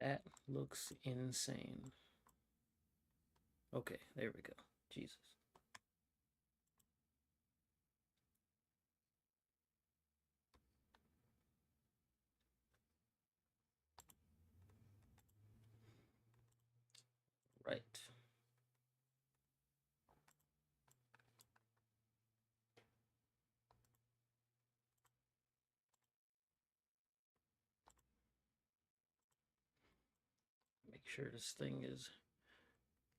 That looks insane. Okay, there we go. Jesus. Right. Make sure this thing is.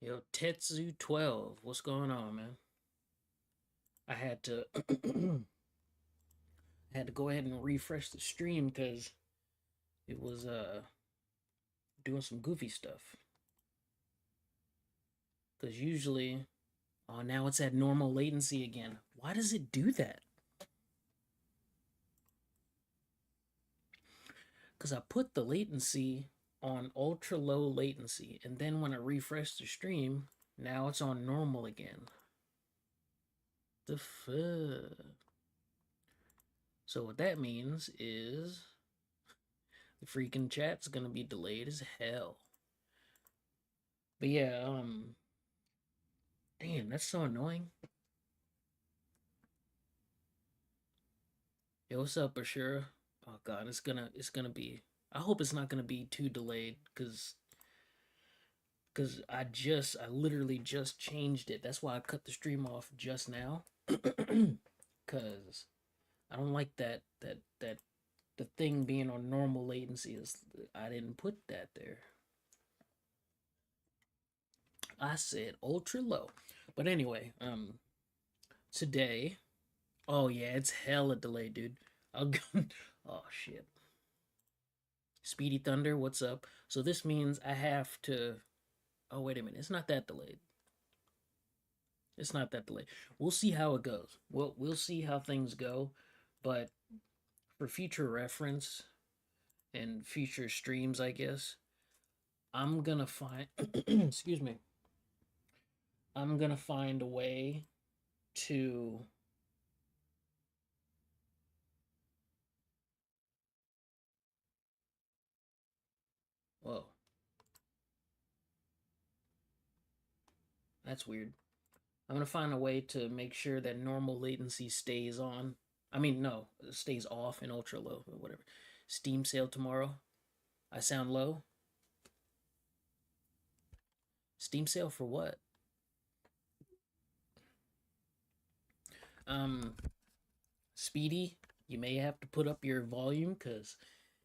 Yo, Tetsu 12. What's going on, man? I had to I had to go ahead and refresh the stream because it was doing some goofy stuff. Because usually, oh, now it's at normal latency again. Why does it do that? Because I put the latency on ultra low latency, and then when I refresh the stream, now it's on normal again. The fuck? So what that means is the freaking chat's gonna be delayed as hell. But yeah, damn, that's so annoying. Yo, what's up, Ashura? Oh god, it's gonna be. I hope it's not gonna be too delayed, cause I literally just changed it. That's why I cut the stream off just now, cause I don't like that the thing being on normal latency is. I didn't put that there. I said ultra low, but anyway, today. Oh yeah, it's hella delayed, dude. I'll go. Oh shit. Speedy Thunder, what's up? So this means I have to. Oh wait a minute, it's not that delayed. It's not that delayed. We'll see how it goes. We'll see how things go, but for future reference and future streams, I guess I'm gonna find. Excuse me. I'm gonna find a way to. Whoa, that's weird. I'm gonna find a way to make sure that normal latency stays on. I mean, no, it stays off in ultra low or whatever. Steam sale tomorrow. I sound low. Steam sale for what? Um, Speedy, you may have to put up your volume because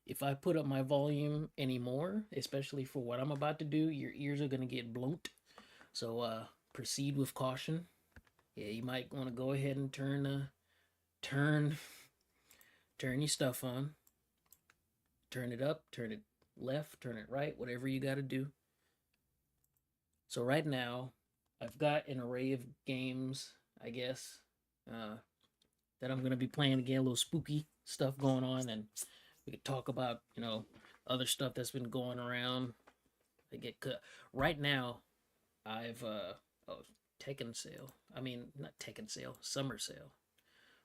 if I put up my volume anymore, especially for what I'm about to do, your ears are gonna get blunt. So proceed with caution. Yeah, you might want to go ahead and turn turn your stuff on. Turn it up, turn it left, turn it right, whatever you got to do. So right now, I've got an array of games, I guess, uh, that I'm gonna be playing again. A little spooky stuff going on, and we could talk about other stuff that's been going around. I get cut right now. I've oh, Tekken sale. I mean, not Tekken sale, summer sale.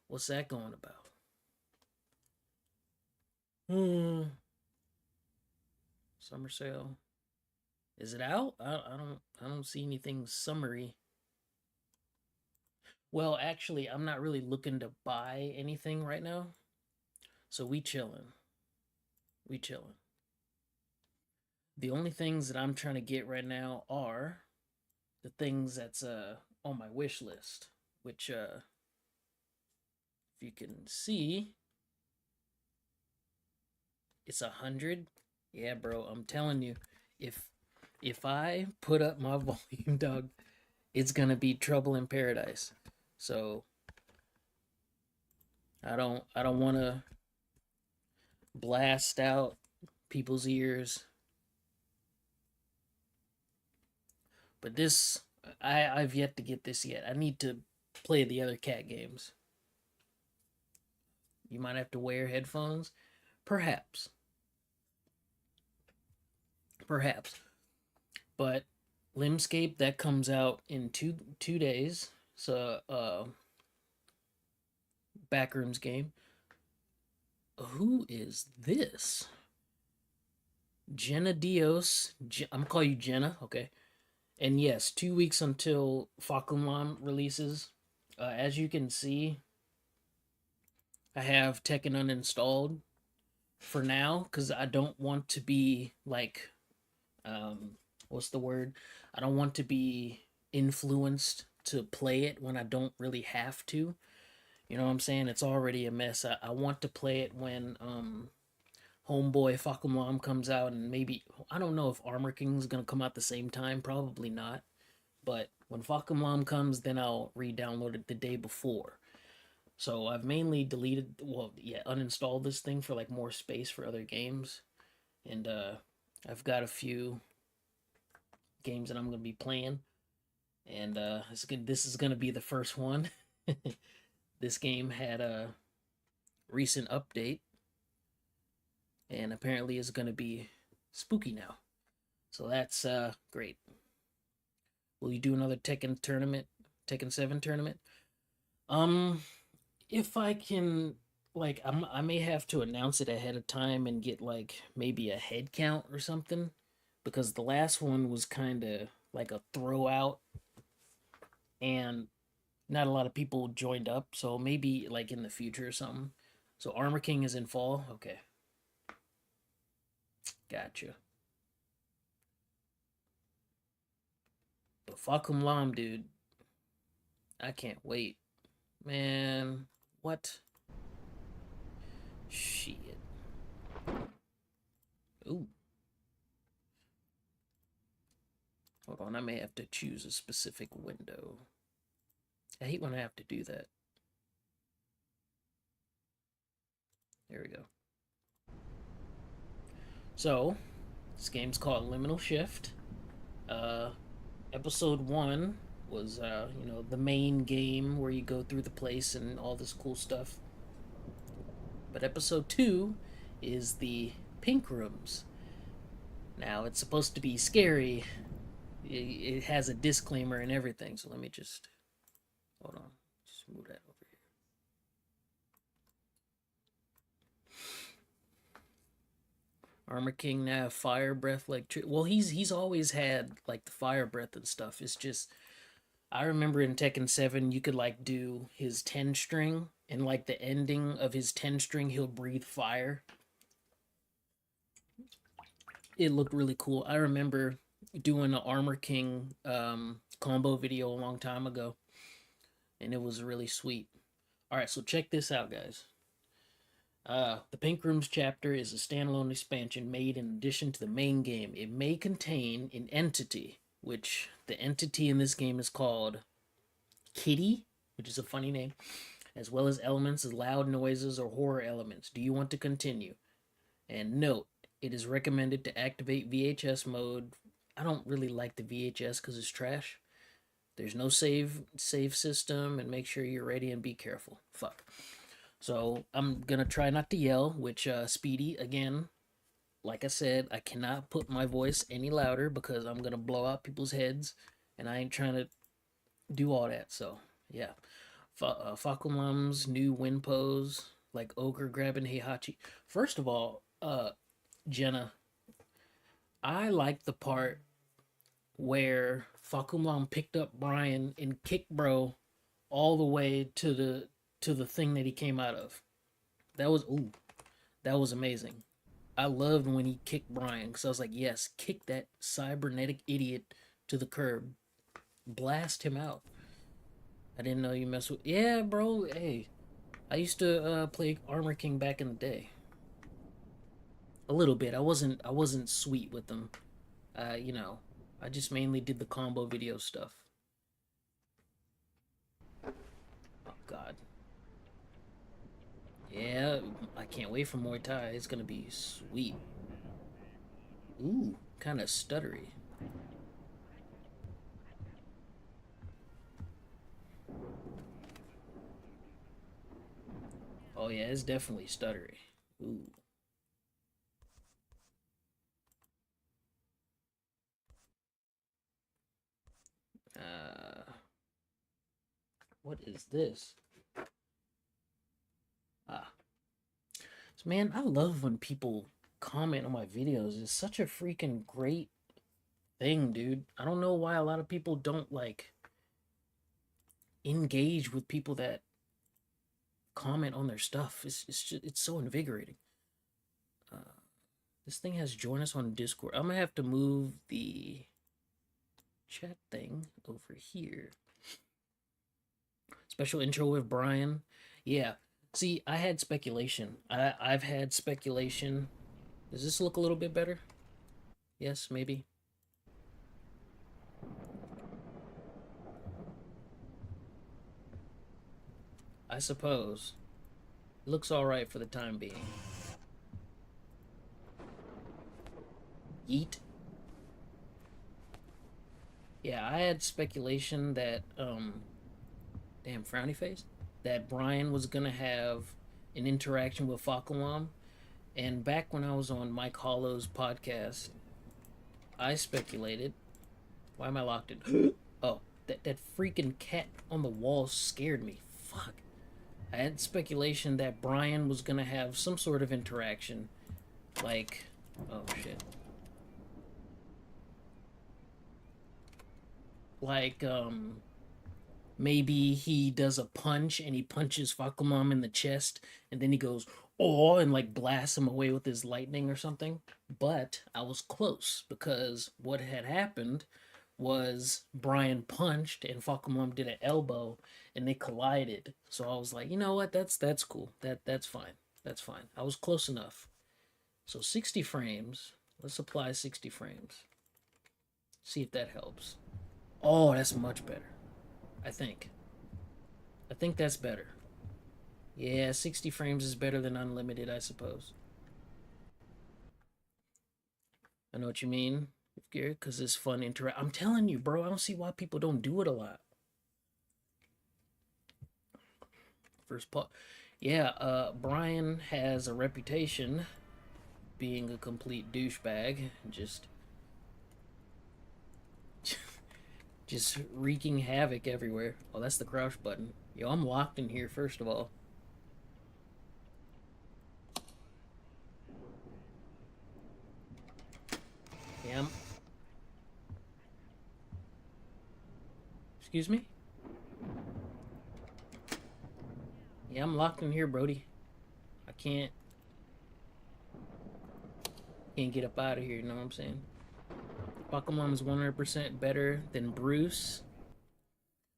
What's that going about? Hmm. Summer sale. Is it out? I don't see anything summery. Well, actually, I'm not really looking to buy anything right now. So we chilling. We chilling. The only things that I'm trying to get right now are the things that's on my wish list, which if you can see, it's 100. Yeah, bro, I'm telling you, if if I put up my volume, dog, it's gonna be trouble in paradise. So I don't want to blast out people's ears, but this I've yet to get this yet. I need to play the other cat games. You might have to wear headphones, perhaps, perhaps. But Limscape that comes out in two days. So backrooms game. Who is this? Jenna Dios. I'm gonna call you Jenna, okay? And yes, 2 weeks until Fakumlam releases. As you can see, I have Tekken uninstalled for now because I don't want to be like, um, what's the word? I don't want to be influenced to play it when I don't really have to. You know what I'm saying? It's already a mess. I want to play it when Homeboy Fakumlam comes out, and maybe I don't know if Armor King's gonna come out the same time. Probably not. But when Fakumlam comes, then I'll re-download it the day before. So I've mainly deleted, well, yeah, uninstalled this thing for like more space for other games, and I've got a few games that I'm gonna be playing, and it's good. This is gonna be the first one. This game had a recent update, and apparently is gonna be spooky now. So that's great. Will you do another Tekken tournament? Tekken 7 tournament? Um, if I can, like, I may have to announce it ahead of time and get like maybe a head count or something, because the last one was kind of like a throw out, and not a lot of people joined up. So maybe like in the future or something. So Armor King is in fall. Okay, gotcha. But Fakum Lam, dude, I can't wait, man. What? Shit. Ooh. Hold on, I may have to choose a specific window. I hate when I have to do that. There we go. So, this game's called Liminal Shift. Uh, episode 1 was, the main game where you go through the place and all this cool stuff. But episode 2 is the pink rooms. Now, it's supposed to be scary. It has a disclaimer and everything, so let me just, hold on. Just move that over here. Armor King now fire breath like well, he's always had like the fire breath and stuff. It's just I remember in Tekken 7 you could like do his 10 string, and like the ending of his 10 string he'll breathe fire. It looked really cool. I remember doing an Armor King combo video a long time ago, and it was really sweet. All right, so check this out, guys. The Pink Rooms chapter is a standalone expansion made in addition to the main game. It may contain an entity, which the entity in this game is called Kitty, which is a funny name, as well as elements of loud noises or horror elements. Do you want to continue? And note, it is recommended to activate VHS mode. I don't really like the VHS because it's trash. There's no save system, and make sure you're ready and be careful. Fuck. So I'm gonna try not to yell, which Speedy, again, like I said, I cannot put my voice any louder because I'm gonna blow out people's heads, and I ain't trying to do all that. So yeah, Fakumlam's new win pose, like ogre grabbing Heihachi. First of all, Jenna, I like the part where Fakumlam picked up Brian and kicked bro all the way to the thing that he came out of. That was amazing. I loved when he kicked Brian because I was like, yes, kick that cybernetic idiot to the curb, blast him out. I didn't know you mess with. Yeah, bro. Hey, I used to play Armor King back in the day. A little bit. I wasn't sweet with them. You know, I just mainly did the combo video stuff. Oh God. Yeah, I can't wait for Muay Thai. It's gonna be sweet. Ooh, kind of stuttery. Oh yeah, it's definitely stuttery. Ooh. Uh, what is this? Ah, so man, I love when people comment on my videos is such a freaking great thing, dude. I don't know why a lot of people don't like engage with people that comment on their stuff. It's so invigorating. Uh, this thing has join us on Discord. I'm gonna have to move the chat thing over here. Special intro with Brian. Yeah. See, I had speculation. I've had speculation. Does this look a little bit better? Yes, maybe. I suppose. It looks alright for the time being. Yeet. Yeah, I had speculation that, damn frowny face, that Brian was gonna have an interaction with Fakulam. And back when I was on Mike Hollow's podcast, I speculated. Why am I locked in? Oh, that freaking cat on the wall scared me. Fuck. I had speculation that Brian was gonna have some sort of interaction. Like, oh shit. Like, maybe he does a punch and he punches Fakumam in the chest and then he goes, oh, and like blasts him away with his lightning or something. But I was close because what had happened was Brian punched and Fakumam did an elbow and they collided. So I was like, you know what? That's cool. That's fine. That's fine. I was close enough. So 60 frames. Let's apply 60 frames. See if that helps. Oh, that's much better. I think. I think that's better. Yeah, 60 frames is better than unlimited, I suppose. I know what you mean, Garrett, because it's fun interact. I'm telling you, bro, I don't see why people don't do it a lot. First part. Yeah, Brian has a reputation being a complete douchebag. Just wreaking havoc everywhere. Oh, that's the crouch button. Yo, I'm locked in here, first of all. Yeah, excuse me? Yeah, I'm locked in here, Brody. I can't get up out of here, you know what I'm saying? Pokemon is 100% better than Bruce.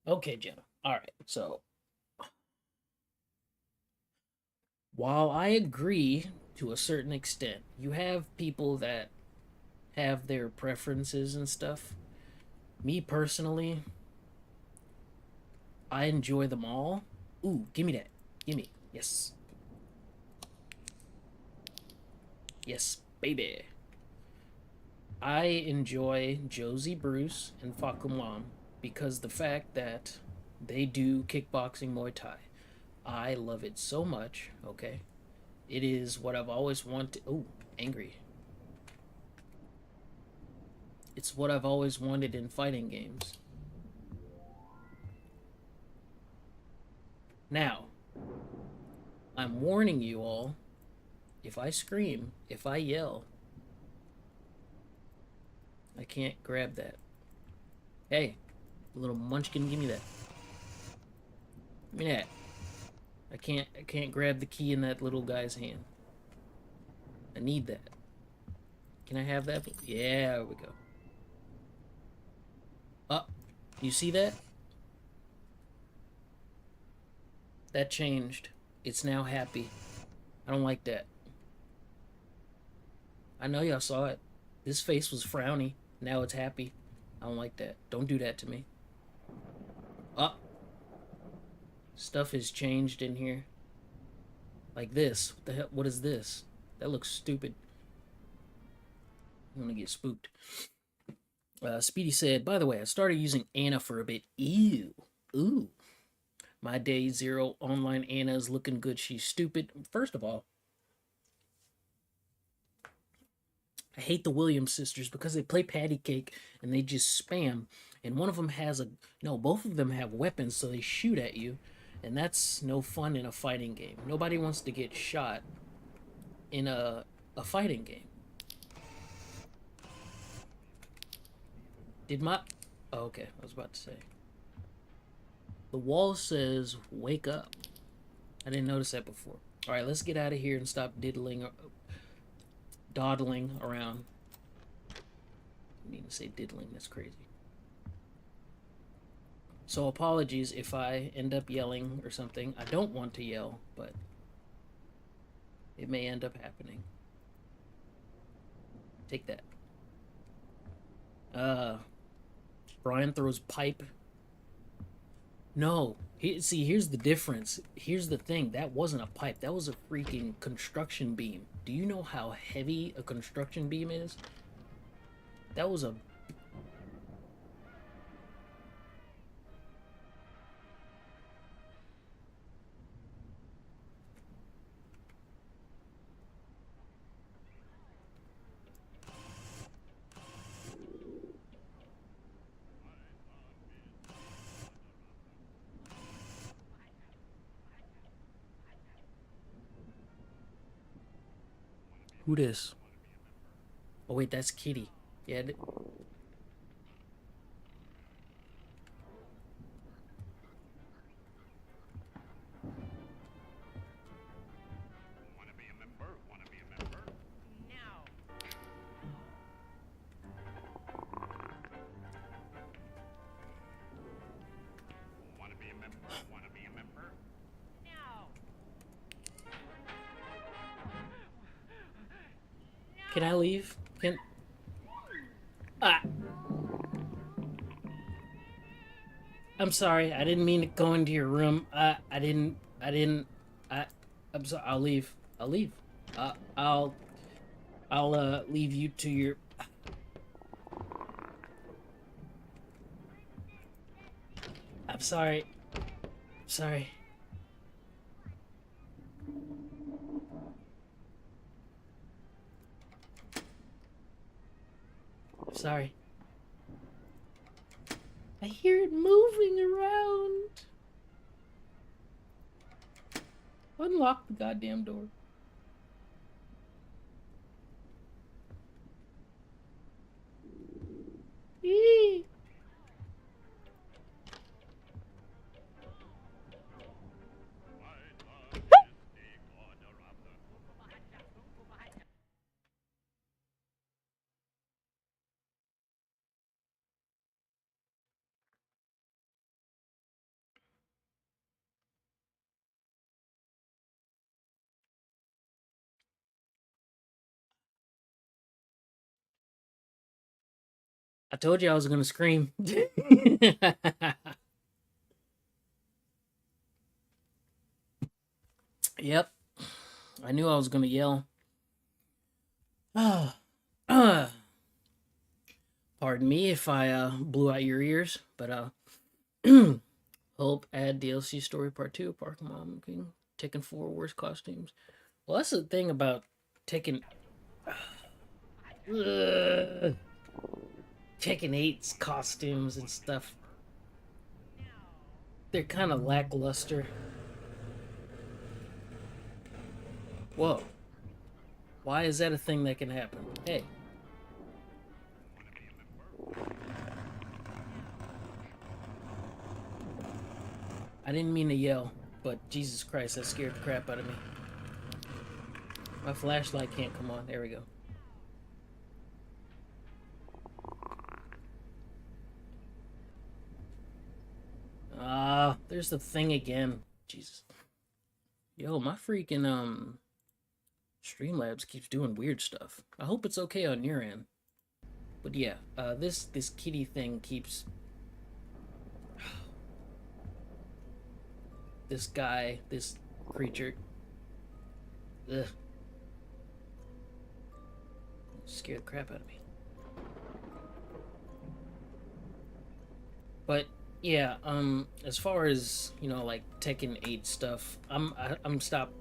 Okay, Jenna. Alright, so while I agree to a certain extent, you have people that have their preferences and stuff. Me personally, I enjoy them all. Ooh, give me that. Give me. Yes. Yes, baby. I enjoy Josie Bruce and Fakumlam because the fact that they do kickboxing Muay Thai. I love it so much, okay? It is what I've always wanted. Oh, angry. It's what I've always wanted in fighting games. Now, I'm warning you all, if I scream, if I yell, I can't grab that. Hey, little munchkin, give me that. Give me that. I can't grab the key in that little guy's hand. I need that. Can I have that? Yeah, there we go. Up. You see that? That changed. It's now happy. I don't like that. I know y'all saw it. This face was frowny. Now it's happy. I don't like that. Don't do that to me. Up. Stuff has changed in here. Like this. What the hell? What is this? That looks stupid. I'm gonna get spooked. Speedy said, by the way, I started using Anna for a bit. Ew. Ooh. My day zero online Anna is looking good. She's stupid. First of all, I hate the Williams sisters because they play patty cake and they just spam. And one of them has a... No, both of them have weapons, so they shoot at you. And that's no fun in a fighting game. Nobody wants to get shot in a a fighting game. Did my... Oh, okay, I was about to say. The wall says, wake up. I didn't notice that before. Alright, let's get out of here and stop dawdling around. I mean to say diddling, that's crazy. So apologies if I end up yelling or something. I don't want to yell, but it may end up happening. Take that. Brian throws pipe. No. See, here's the difference. Here's the thing. That wasn't a pipe. That was a freaking construction beam. Do you know how heavy a construction beam is? That was a... Who this? Oh wait, that's Kitty. Yeah. Can I leave? Can... Ah! I'm sorry. I didn't mean to go into your room. I didn't... I'm sorry. I'll leave. I'll leave. I'll leave you to your... I'm sorry. Sorry. Sorry. I hear it moving around. Unlock the goddamn door. Eee. I told you I was gonna scream. Yep. I knew I was gonna yell. Pardon me if I blew out your ears, but hope add DLC story part 2, Park Mom King, Tekken 4 worst costumes. Well, that's the thing about Tekken. Tekken 8's costumes and stuff. They're kind of lackluster. Whoa. Why is that a thing that can happen? Hey. I didn't mean to yell, but Jesus Christ, that scared the crap out of me. My flashlight can't come on. There we go. There's the thing again. Jesus. Yo, my freaking Streamlabs keeps doing weird stuff. I hope it's okay on your end. But yeah, this kitty thing keeps... This guy, this creature... Ugh. Scared the crap out of me. But yeah, as far as, you know, like Tekken 8 stuff, I stopped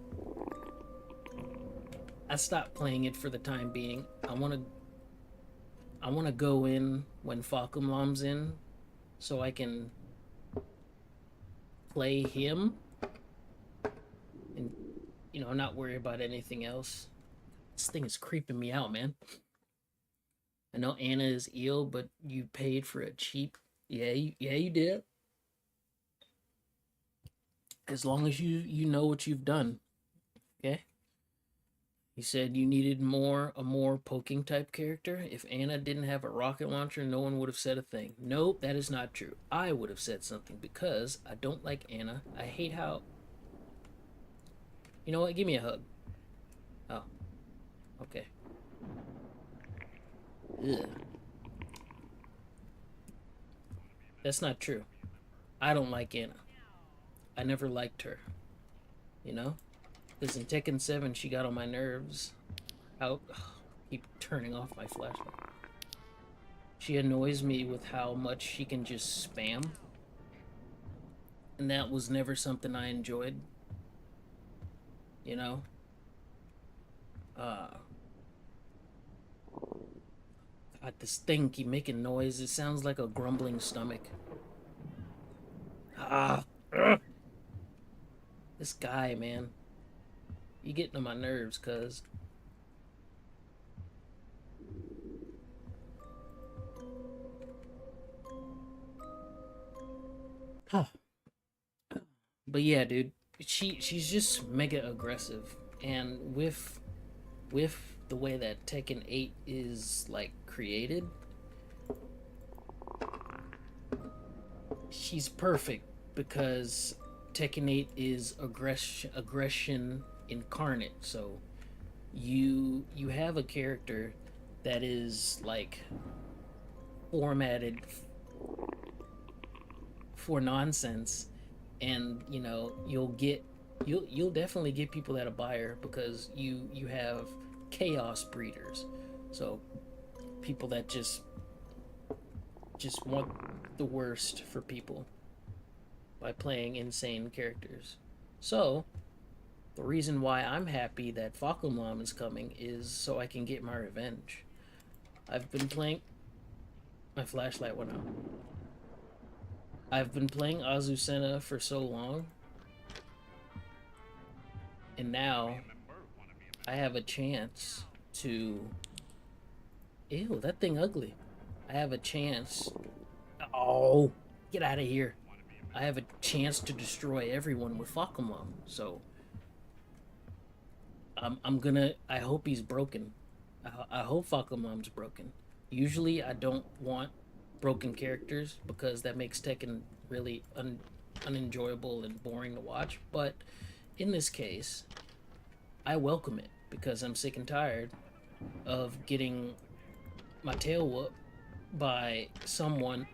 playing it for the time being. I wanna go in when Falcon Lom's in, so I can play him and, you know, not worry about anything else. This thing is creeping me out, man. I know Anna is ill, but you paid for a cheap. Yeah, you did. As long as you know what you've done, okay? You said you needed a more poking type character. If Anna didn't have a rocket launcher, no one would have said a thing. Nope, that is not true. I would have said something because I don't like Anna. I hate how. You know what? Give me a hug. Oh, okay. Ugh. That's not true. I don't like Anna. I never liked her. You know? Because in Tekken 7, she got on my nerves. How. Keep turning off my flashlight. She annoys me with how much she can just spam. And that was never something I enjoyed. You know? God, this thing keep making noise. It sounds like a grumbling stomach. This guy, man. You getting on my nerves, cuz. Huh. But yeah, dude, she's just mega aggressive, and with the way that Tekken 8 is like created, she's perfect because Tekken 8 is aggression incarnate. So you have a character that is like formatted for nonsense, and you know you'll definitely get people that are buyer because you have chaos breeders, so people that just want the worst for people by playing insane characters. So the reason why I'm happy that Fakumlam is coming is so I can get my revenge. I've been playing. My flashlight went out. I've been playing Azucena for so long, and now I have a chance to. Ew, that thing ugly. I have a chance. Oh, get out of here. I have a chance to destroy everyone with Fakumlam. So I'm gonna. I hope he's broken. I hope Fakumlam's broken. Usually, I don't want broken characters because that makes Tekken really unenjoyable and boring to watch. But in this case, I welcome it because I'm sick and tired of getting my tail whooped by someone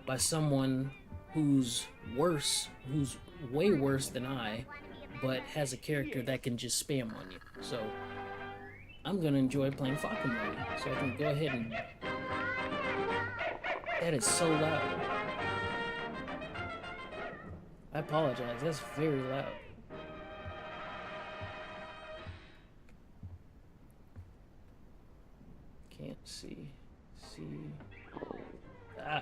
by someone who's worse, who's way worse than I, but has a character that can just spam on you. So I'm gonna enjoy playing Fakumlan, so I can go ahead and. That is so loud. I apologize. That's very loud. Can't see. Ah.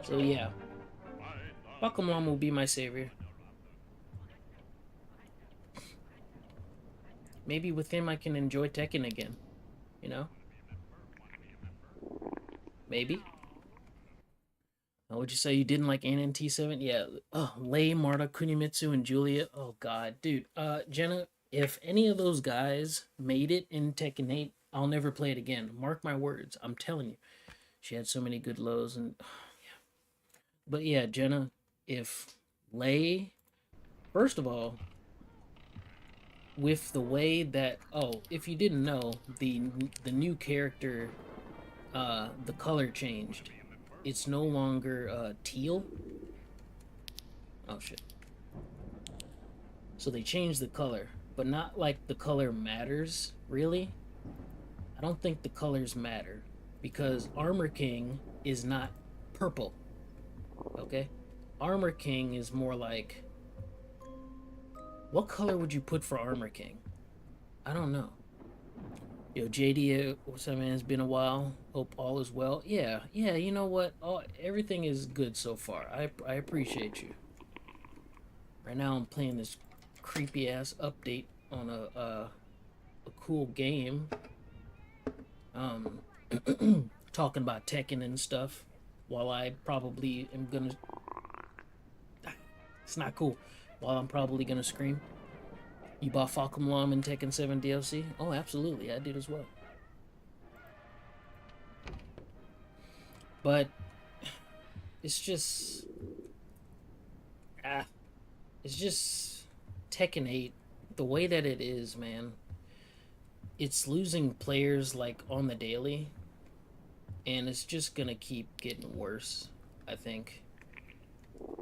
So yeah, Fakumlan will be my savior. Maybe with him I can enjoy Tekken again. You know? Maybe. Oh, would you say you didn't like NNT7? Yeah. Oh, Lei, Marta, Kunimitsu, and Julia. Oh god, dude. Jenna, if any of those guys made it in Tekken 8, I'll never play it again. Mark my words. I'm telling you. She had so many good lows and yeah. But yeah, Jenna, if Lei, first of all, with the way that if you didn't know, the new character, the color changed. It's no longer teal. Oh shit. So they changed the color, but not like the color matters, really. I don't think the colors matter because Armor King is not purple. Okay? Armor King is more like, what color would you put for Armor King? I don't know. Yo, JD, what's up, man? It's been a while. Hope all is well. Yeah, you know what? Everything is good so far. I appreciate you. Right now I'm playing this creepy ass update on a cool game. Um, talking about Tekken and stuff, while I probably am gonna. It's not cool. While I'm probably gonna scream. You bought Falcom Lam and Tekken 7 DLC? Oh, absolutely, I did as well. But it's just ah, it's just Tekken 8. The way that it is, man, it's losing players like on the daily, and it's just gonna keep getting worse. I think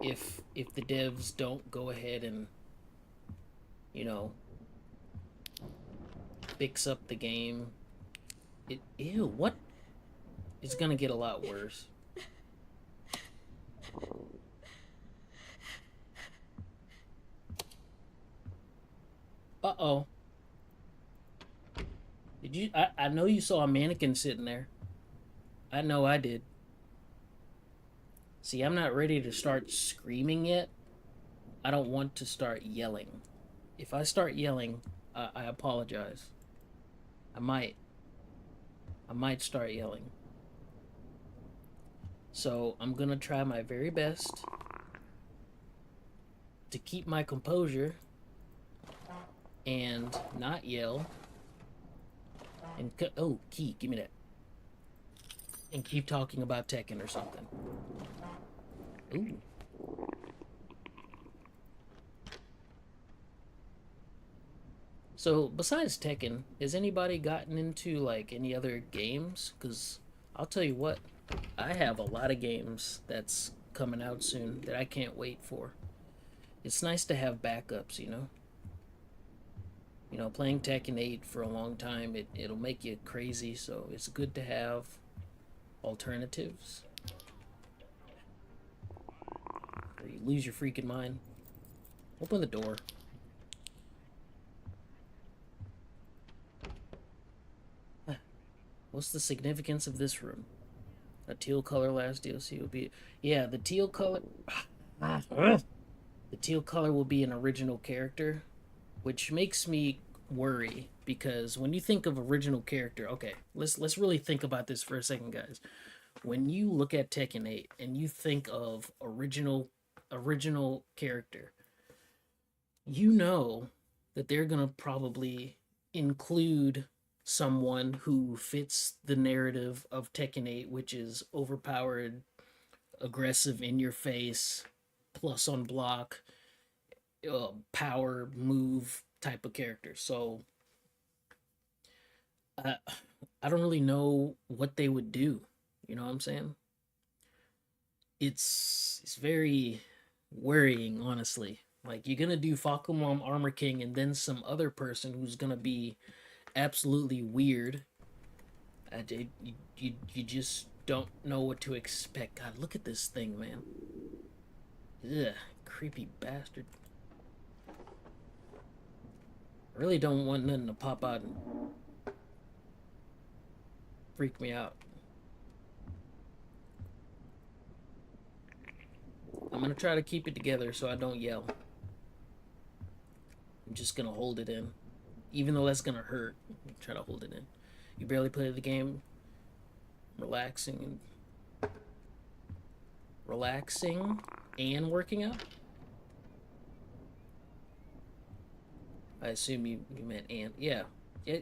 if the devs don't go ahead and you know fix up the game, what? It's gonna get a lot worse. Uh oh. Did you? I know you saw a mannequin sitting there. I know I did. See, I'm not ready to start screaming yet. I don't want to start yelling. If I start yelling, I apologize. I might. I might start yelling. So I'm gonna try my very best to keep my composure and not yell. And oh, key, give me that. And keep talking about Tekken or something. Ooh. So besides Tekken, has anybody gotten into like any other games? Because I'll tell you what, I have a lot of games that's coming out soon that I can't wait for. It's nice to have backups, you know. You know, playing Tekken 8 for a long time, it'll make you crazy, so it's good to have alternatives. Or you lose your freaking mind. Open the door. What's the significance of this room? A teal color last DLC will be... Yeah, the teal color... The teal color will be an original character, which makes me worry, because when you think of original character... Okay, let's really think about this for a second, guys. When you look at Tekken 8 and you think of original character, you know that they're gonna probably include someone who fits the narrative of Tekken 8, which is overpowered, aggressive, in your face, plus on block, power move type of character. So I don't really know what they would do. You know what I'm saying? It's very worrying, honestly. Like, you're gonna do Falcomom Armor King and then some other person who's gonna be absolutely weird. You just don't know what to expect. God, look at this thing, man. Ugh, creepy bastard. I really don't want nothing to pop out and freak me out. I'm gonna try to keep it together so I don't yell. I'm just gonna hold it in. Even though that's gonna hurt, try to hold it in. You barely play the game. Relaxing and working out. I assume you meant and. Yeah.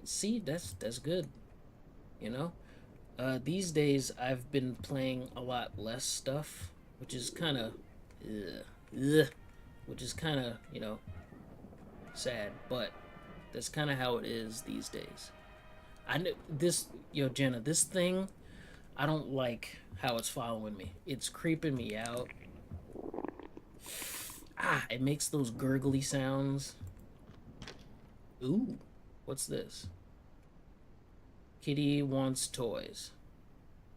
See, that's good. You know. These days I've been playing a lot less stuff, which is kind of, which is kind of sad, but that's kind of how it is these days. I know this, Jenna. This thing, I don't like how it's following me. It's creeping me out. It makes those gurgly sounds. Ooh, what's this? Kitty wants toys.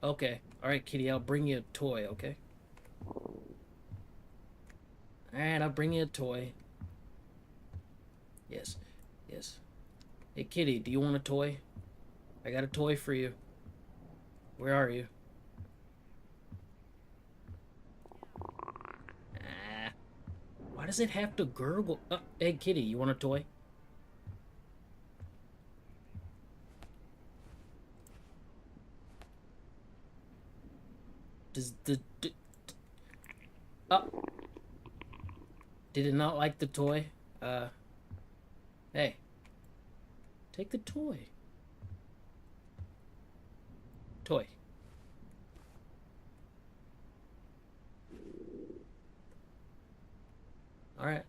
Okay, alright, Kitty, I'll bring you a toy, okay? Alright, I'll bring you a toy. Yes, yes. Hey, Kitty, do you want a toy? I got a toy for you. Where are you? Why does it have to gurgle? Hey, kitty, you want a toy? Does oh, did it not like the toy? Hey, take the toy. Toy. All right.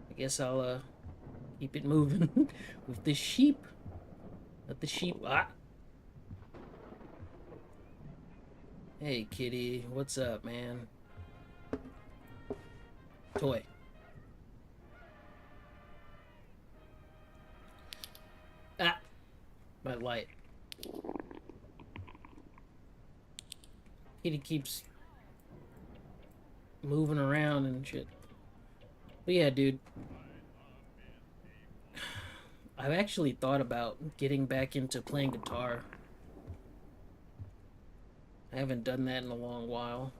I guess I'll keep it moving with the sheep. Let the sheep. Ah. Hey, kitty. What's up, man? Toy. Ah. My light. Kitty keeps moving around and shit. But yeah, dude. I've actually thought about getting back into playing guitar. I haven't done that in a long while.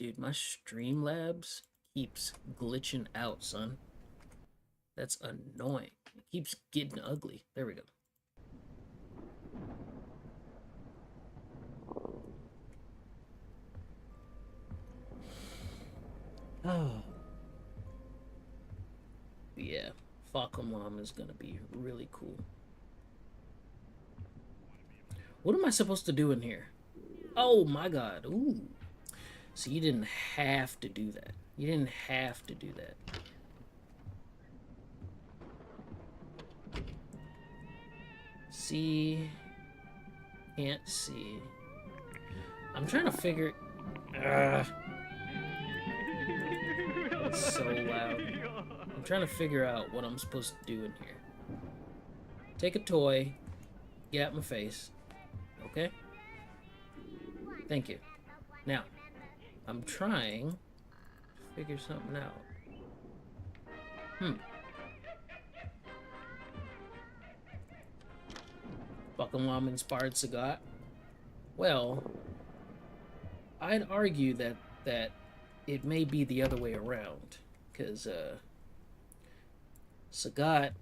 Dude, my Streamlabs keeps glitching out, son. That's annoying. It keeps getting ugly. There we go. Oh. Yeah, Fakumlam is gonna be really cool. What am I supposed to do in here? Oh my god. Ooh. So you didn't have to do that. You didn't have to do that. See. Can't see. I'm trying to figure... It's so loud. I'm trying to figure out what I'm supposed to do in here. Take a toy. Get out my face. Okay? Thank you. Now, I'm trying to figure something out. Buckamlam inspired Sagat. Well, I'd argue that it may be the other way around, because Sagat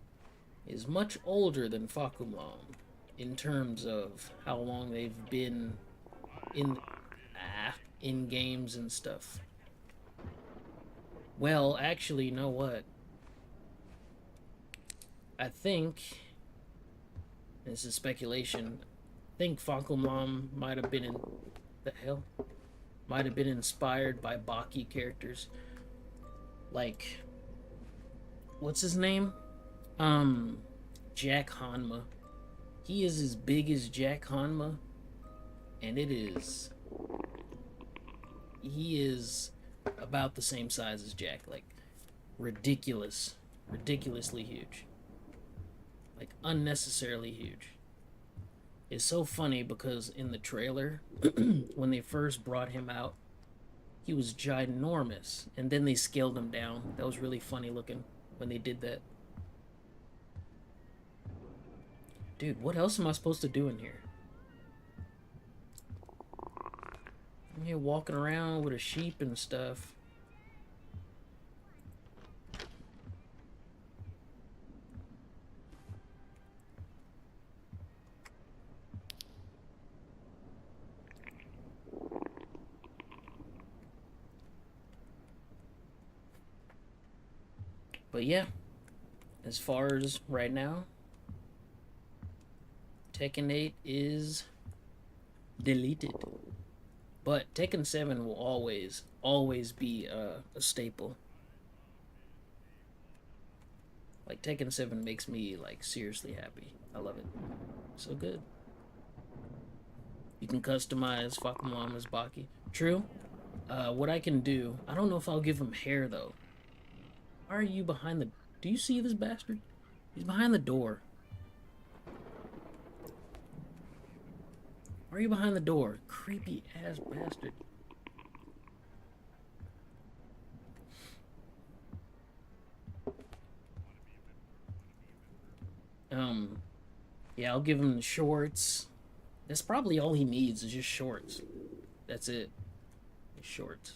is much older than Fakumlam in terms of how long they've been in games and stuff. Well, actually, you know what? I think this is speculation. I think Fakumlam might have been might have been inspired by Baki characters. Like, what's his name? Jack Hanma. He is as big as Jack Hanma, and he is about the same size as Jack. Like, ridiculously huge. Like, unnecessarily huge. It's so funny because in the trailer, when they first brought him out, he was ginormous, and then they scaled him down. That was really funny looking when they did that. Dude, what else am I supposed to do in here? I'm here walking around with a sheep and stuff. But yeah, as far as right now, Tekken 8 is deleted. But Tekken 7 will always be a staple. Like, Tekken 7 makes me, like, seriously happy. I love it. So good. You can customize Fakumlam as Baki. True. What I can do... I don't know if I'll give him hair, though. Why are you behind the... Do you see this bastard? He's behind the door. Why are you behind the door? Creepy ass bastard. Yeah, I'll give him the shorts. That's probably all he needs is just shorts. That's it. Shorts.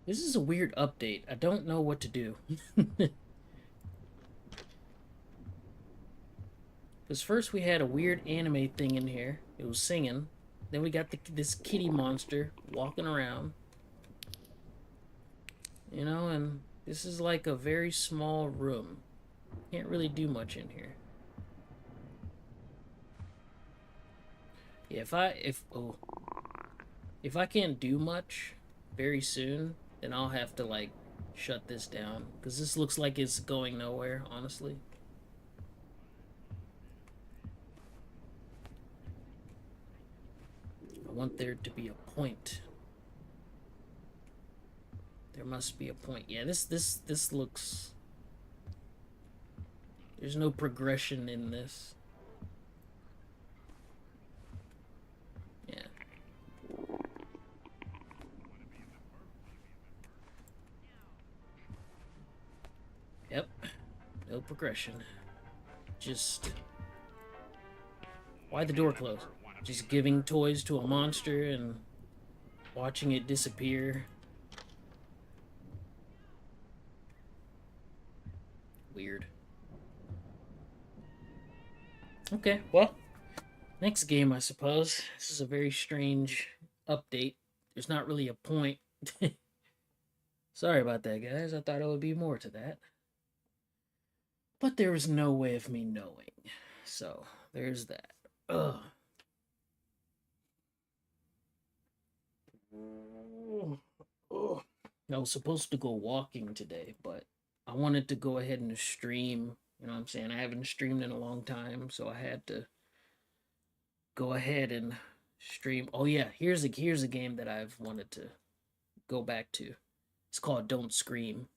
This is a weird update. I don't know what to do. Because first we had a weird anime thing in here. It was singing. Then we got this kitty monster walking around. You know, and this is like a very small room. Can't really do much in here. Yeah, if I can't do much very soon, then I'll have to like shut this down because this looks like it's going nowhere, honestly. I want there to be a point. There must be a point. Yeah, this looks. There's no progression in this. Yeah. Yep. No progression. Just. Why the door closed? Just giving toys to a monster and watching it disappear. Weird. Okay, well, next game, I suppose. This is a very strange update. There's not really a point. Sorry about that, guys. I thought it would be more to that. But there was no way of me knowing. So, there's that. Ugh. Ugh. I was supposed to go walking today, but I wanted to go ahead and stream. You know what I'm saying? I haven't streamed in a long time, so I had to go ahead and stream. Oh yeah, here's a game that I've wanted to go back to. It's called Don't Scream.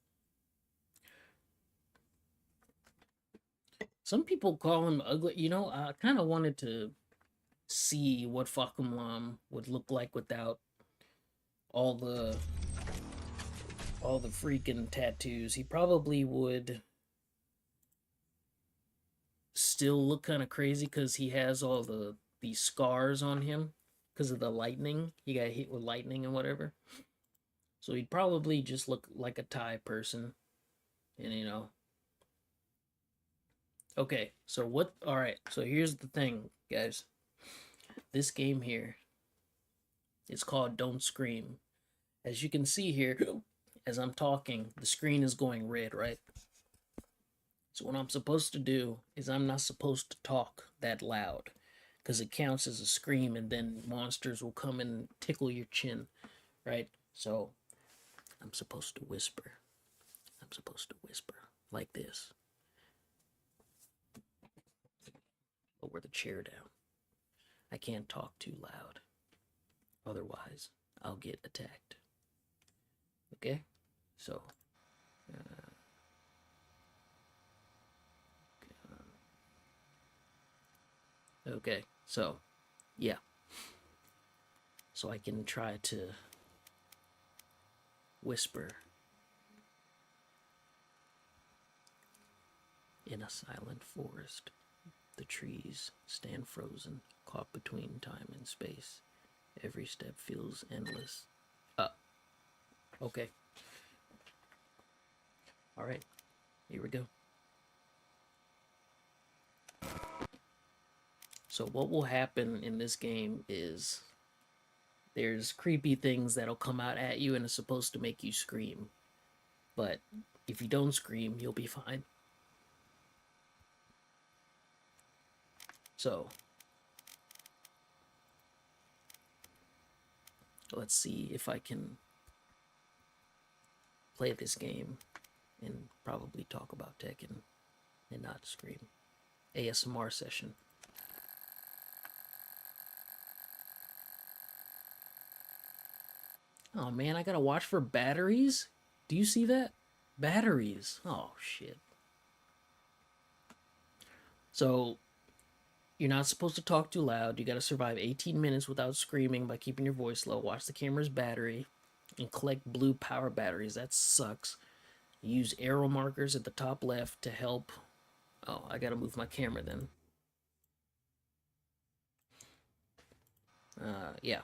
Some people call him ugly. You know, I kind of wanted to see what Fakumlam would look like without all the all the freaking tattoos. He probably would still look kind of crazy because he has all the scars on him because of the lightning. He got hit with lightning and whatever. So he'd probably just look like a Thai person. And you know. Okay, so what alright, so here's the thing, guys. This game here is called Don't Scream. As you can see here, as I'm talking, the screen is going red, right? So what I'm supposed to do is I'm not supposed to talk that loud because it counts as a scream and then monsters will come and tickle your chin, right? So I'm supposed to whisper. I'm supposed to whisper like this. Lower the chair down. I can't talk too loud. Otherwise, I'll get attacked. Okay? So, okay, so, yeah. So I can try to whisper in a silent forest. The trees stand frozen, caught between time and space. Every step feels endless. Okay. All right. Here we go. So what will happen in this game is there's creepy things that'll come out at you and it's supposed to make you scream. But if you don't scream, you'll be fine. So let's see if I can play this game and probably talk about Tekken and not scream. ASMR session. Oh man, I gotta watch for batteries? Do you see that? Batteries. Oh shit. So You're not supposed to talk too loud. You got to survive 18 minutes without screaming by keeping your voice low. Watch the camera's battery and collect blue power batteries. That sucks. Use arrow markers at the top left to help. Oh, I got to move my camera then. Yeah.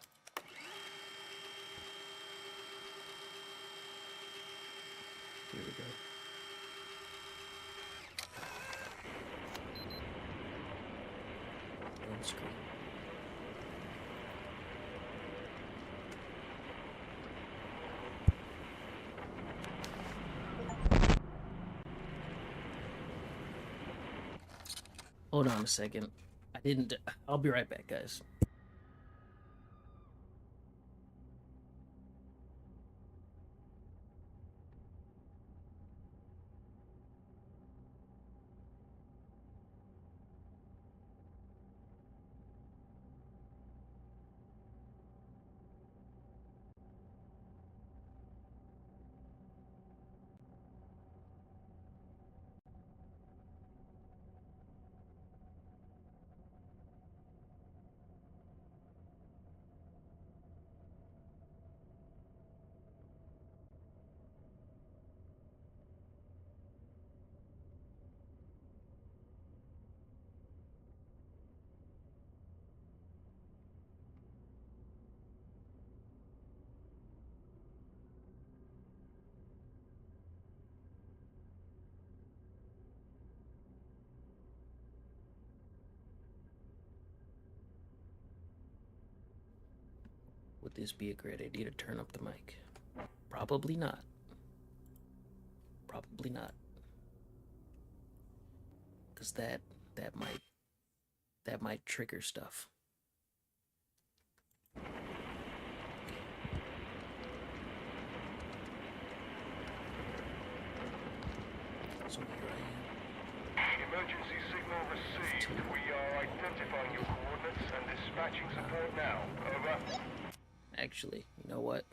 Here we go. Don't scream. Hold on a second. I didn't. I'll be right back, guys. Would this be a great idea to turn up the mic? Probably not. Probably not. Because that might trigger stuff. So here I am. Emergency signal received. We are identifying your coordinates and dispatching support now. Over. Actually, you know what?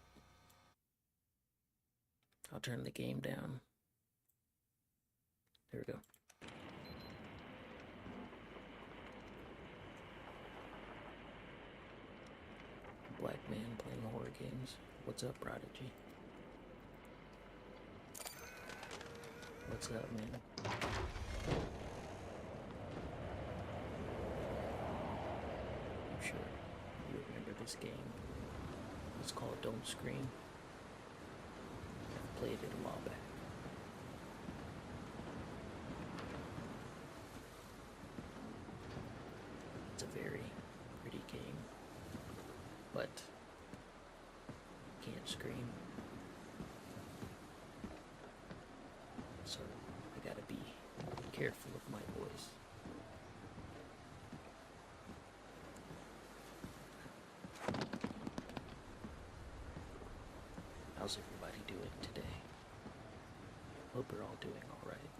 I'll turn the game down. There we go. Black man playing horror games. What's up, Prodigy? What's up, man? I'm sure you remember this game. It's called Don't Scream. I played it a while back. It's a very pretty game, but can't scream. So I gotta be careful of my voice. How's everybody doing today? Hope we're all doing all right.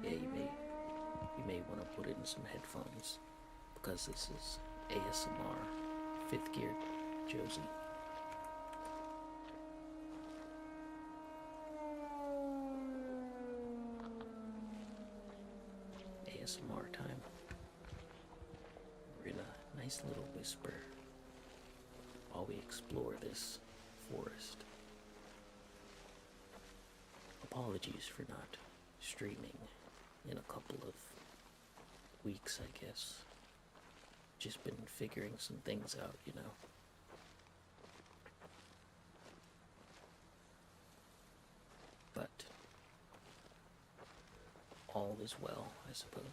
Yeah, you may want to put in some headphones because this is ASMR, fifth gear Josie. ASMR time. We're in a nice little whisper while we explore this forest. Apologies for not streaming in a couple of weeks, I guess. Just been figuring some things out, you know. But all is well, I suppose.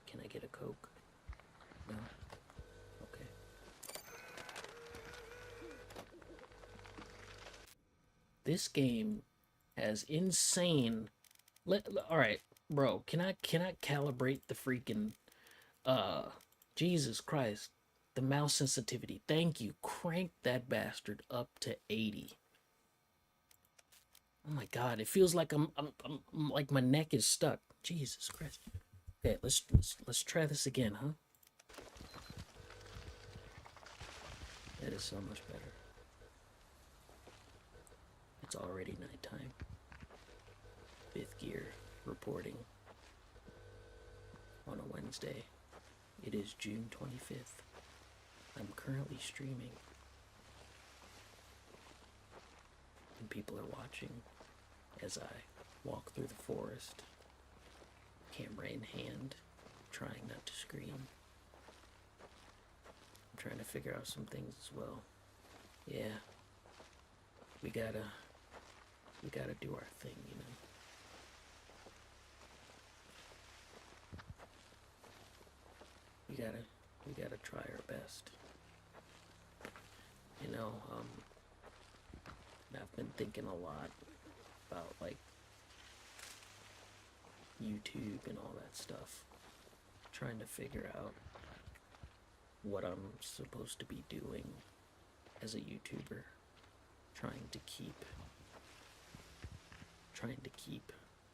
Can I get a Coke? No? Okay. This game has insane... Alright, bro, can I calibrate the freaking... Jesus Christ. The mouse sensitivity. Thank you. Crank that bastard up to 80. Oh my god, it feels like I'm like my neck is stuck. Jesus Christ. Okay, let's try this again, huh? That is so much better. It's already nighttime. Fifth gear reporting on a Wednesday. It is June 25th. I'm currently streaming. And people are watching as I walk through the forest, camera in hand, trying not to scream. I'm trying to figure out some things as well. Yeah, we gotta do our thing, you know. We gotta try our best. You know, I've been thinking a lot about like YouTube and all that stuff. Trying to figure out what I'm supposed to be doing as a YouTuber. Trying to keep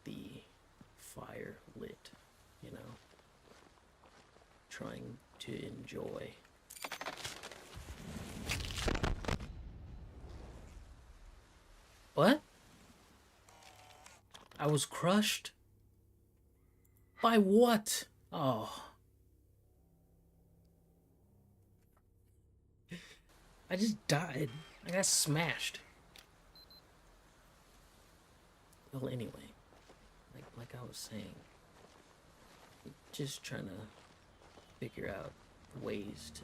the fire lit, you know. Trying to enjoy What? I was crushed? By what? Oh. I just died. I got smashed. Well, anyway, like I was saying, just trying to figure out ways to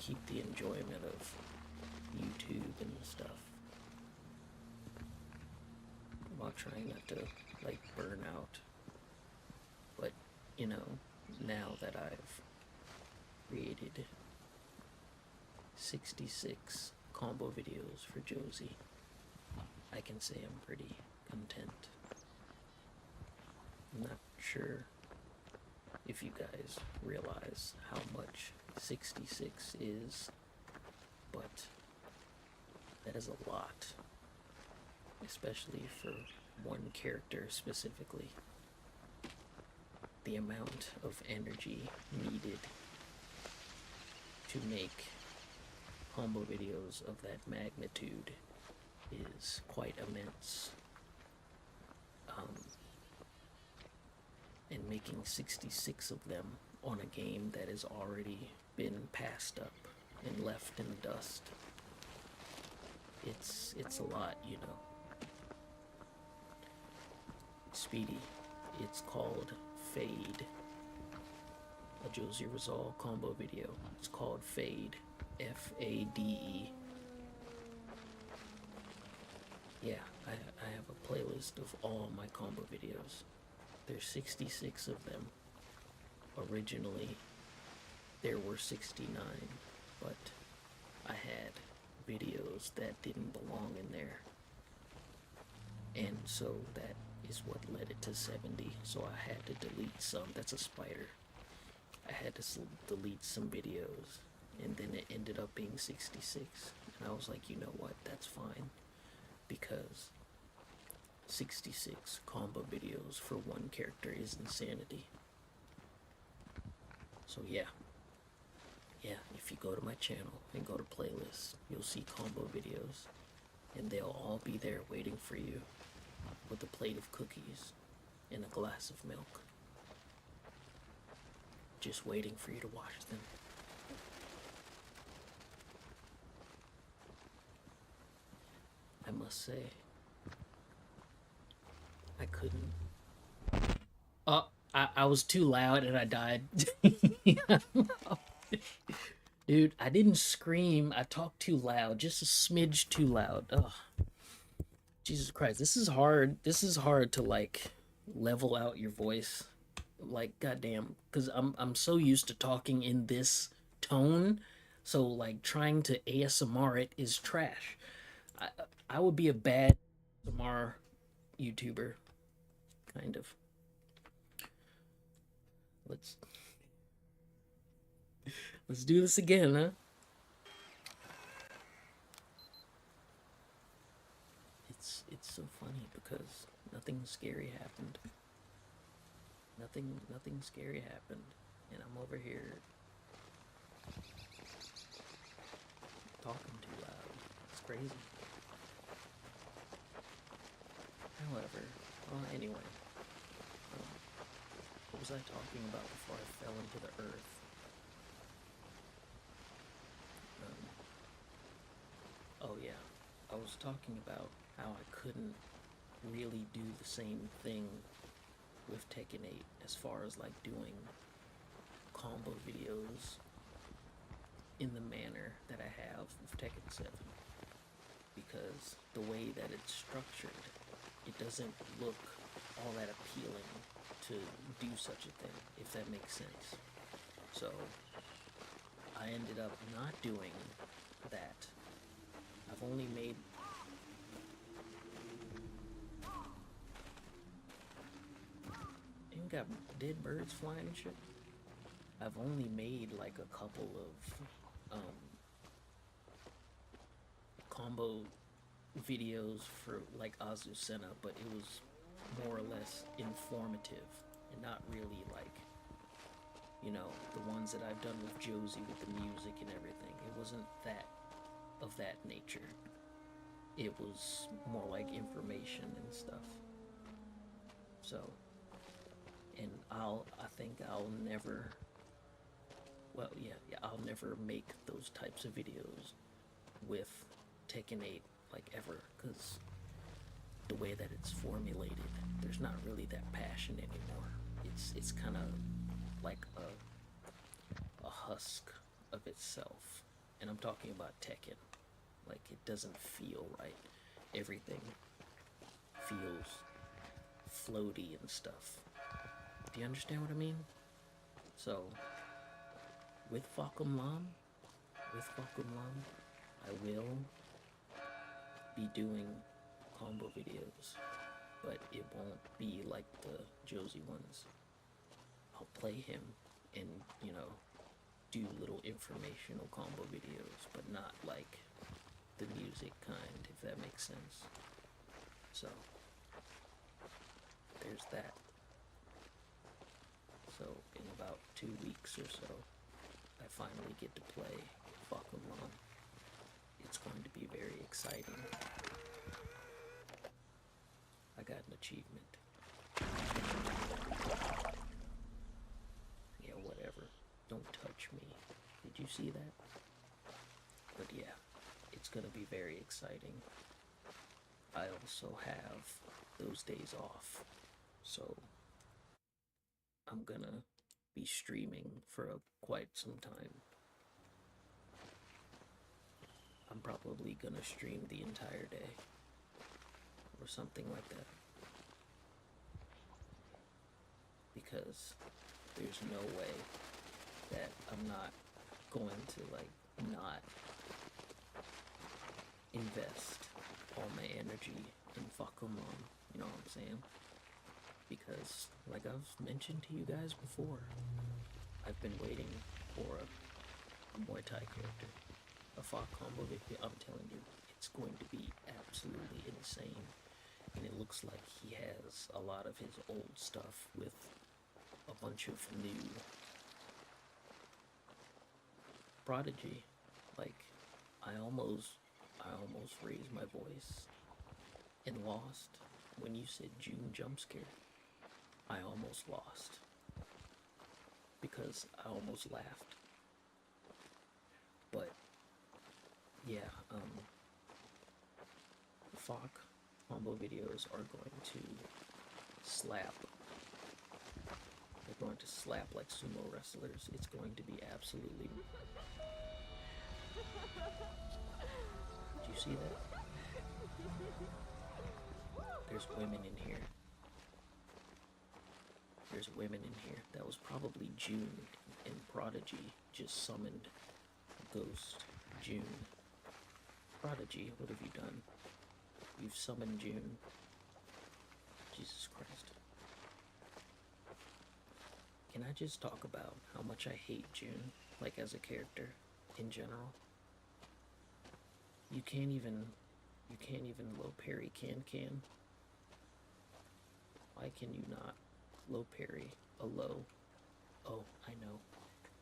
keep the enjoyment of YouTube and stuff while trying not to like burn out. But you know, now that I've created 66 combo videos for Josie, I can say I'm pretty content. I'm not sure if you guys realize how much 66 is, but that is a lot, especially for one character specifically. The amount of energy needed to make combo videos of that magnitude is quite immense. And making 66 of them on a game that has already been passed up and left in the dust, it's a lot, you know. Speedy, it's called Fade. A Josie Rizal combo video. It's called Fade. F-A-D-E. Yeah, I have a playlist of all my combo videos. There's 66 of them. Originally, there were 69, but I had videos that didn't belong in there. And so that is what led it to 70. So I had to delete some. That's a spider. I had to delete some videos, and then it ended up being 66. And I was like, you know what? That's fine, because 66 combo videos for one character is insanity. So yeah, if you go to my channel and go to playlists, you'll see combo videos, and they'll all be there waiting for you with a plate of cookies and a glass of milk, just waiting for you to watch them. I must say, I couldn't. I was too loud and I died. Dude, I didn't scream. I talked too loud, just a smidge too loud. Ugh. Jesus Christ, this is hard. This is hard to like level out your voice. Like goddamn, because I'm so used to talking in this tone, so like trying to ASMR it is trash. I I would be a bad ASMR YouTuber, kind of. Let's let's do this again, huh? It's so funny because nothing scary happened. Nothing scary happened, and I'm over here talking too loud. It's crazy. However, well, anyway, what was I talking about before I fell into the earth? Oh yeah, I was talking about how I couldn't really do the same thing with Tekken 8 as far as like doing combo videos in the manner that I have with Tekken 7, because the way that it's structured, it doesn't look all that appealing to do such a thing, if that makes sense. So I ended up not doing that. I've only made you got dead birds flying and shit. I've only made like a couple of combo videos for like Azucena, but it was more or less informative and not really like, you know, the ones that I've done with Josie with the music and everything. It wasn't that of that nature. It was more like information and stuff. So, and I think I'll never, well, yeah, I'll never make those types of videos with Tekken 8 like ever, because the way that it's formulated, there's not really that passion anymore. It's kind of like a husk of itself, and I'm talking about Tekken. Like, it doesn't feel right. Everything feels floaty and stuff. Do you understand what I mean? So, with Fakum Lam, I will be doing combo videos, but it won't be like the Josie ones. I'll play him and, you know, do little informational combo videos, but not like the music kind, if that makes sense. So, there's that. So, in about 2 weeks or so, I finally get to play Fakumon. It's going to be very exciting. I got an achievement. Yeah, whatever. Don't touch me. Did you see that? But yeah, it's gonna be very exciting. I also have those days off, so I'm gonna be streaming for quite some time. I'm probably gonna stream the entire day or something like that, because there's no way that I'm not going to like not invest all my energy in Fakumon, you know what I'm saying? Because, like I've mentioned to you guys before, I've been waiting for a Muay Thai character, a Fa combo video. I'm telling you, it's going to be absolutely insane. And it looks like he has a lot of his old stuff with a bunch of new prodigy. Like, I almost raised my voice and lost when you said June jump scare. I almost lost because I almost laughed. But yeah, Fok combo videos are going to slap. They're going to slap like sumo wrestlers. It's going to be absolutely. Did you see that? There's women in here. There's women in here. That was probably June, and Prodigy just summoned Ghost June. Prodigy, what have you done? You've summoned June. Jesus Christ. Can I just talk about how much I hate June, like as a character, in general? You can't even low parry can. Why can you not low parry a low. Oh, I know.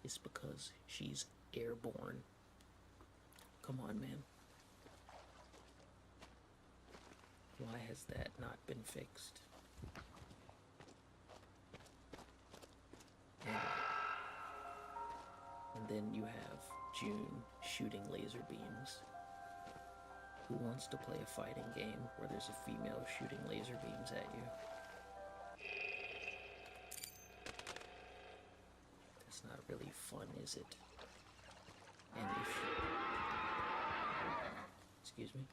It's because she's airborne. Come on, man. Why has that not been fixed? And then you have June shooting laser beams. Who wants to play a fighting game where there's a female shooting laser beams at you? That's not really fun, is it? And excuse me,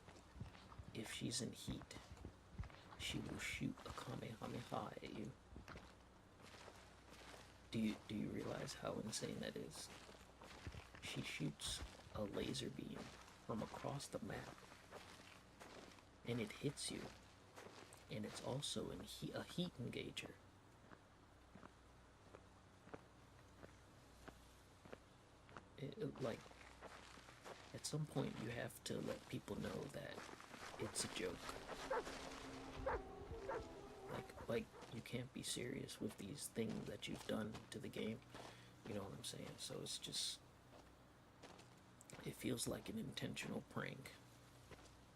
if she's in heat, she will shoot a Kamehameha at you. Do you realize how insane that is? She shoots a laser beam from across the map, and it hits you, and it's also a heat engager. Like, at some point you have to let people know that it's a joke. Like you can't be serious with these things that you've done to the game. You know what I'm saying? So it's just, it feels like an intentional prank.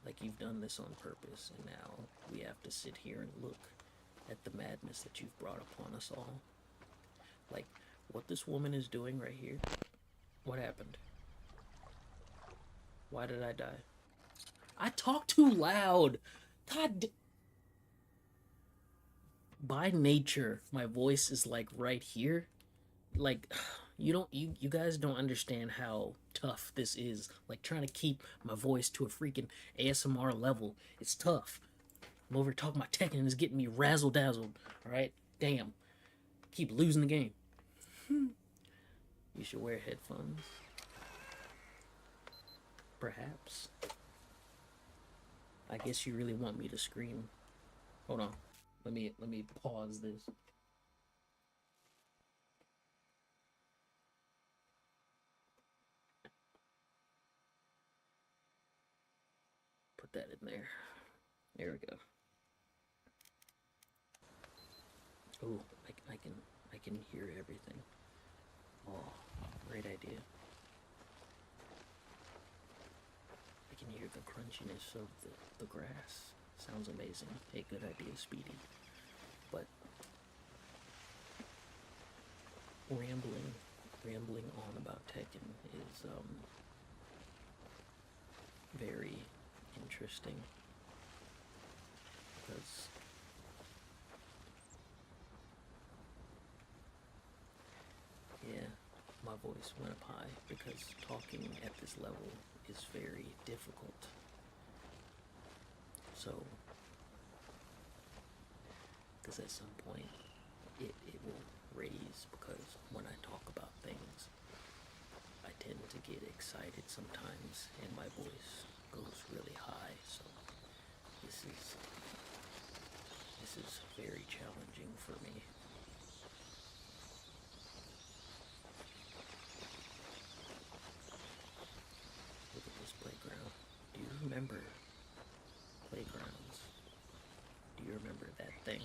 Like you've done this on purpose, and now we have to sit here and look at the madness that you've brought upon us all. Like, what this woman is doing right here. What happened? Why did I die? I talk too loud. God. By nature, my voice is like right here. Like, you guys don't understand how tough this is. Like, trying to keep my voice to a freaking ASMR level. It's tough. I'm over talking about Tekken and it's getting me razzle dazzled. Alright? Damn. Keep losing the game. You should wear headphones. Perhaps. I guess you really want me to scream. Hold on. Let me pause this. Put that in there. There we go. Oh, I can hear everything. Oh, great idea. I can hear the crunchiness of the grass. Sounds amazing. Hey, good idea, Speedy. But rambling on about Tekken is very interesting, because yeah, my voice went up high because talking at this level is very difficult. So, because at some point it will raise, because when I talk about things, I tend to get excited sometimes and my voice goes really high. So this is very challenging for me. Look at this playground. Do you remember playgrounds? Do you remember that thing?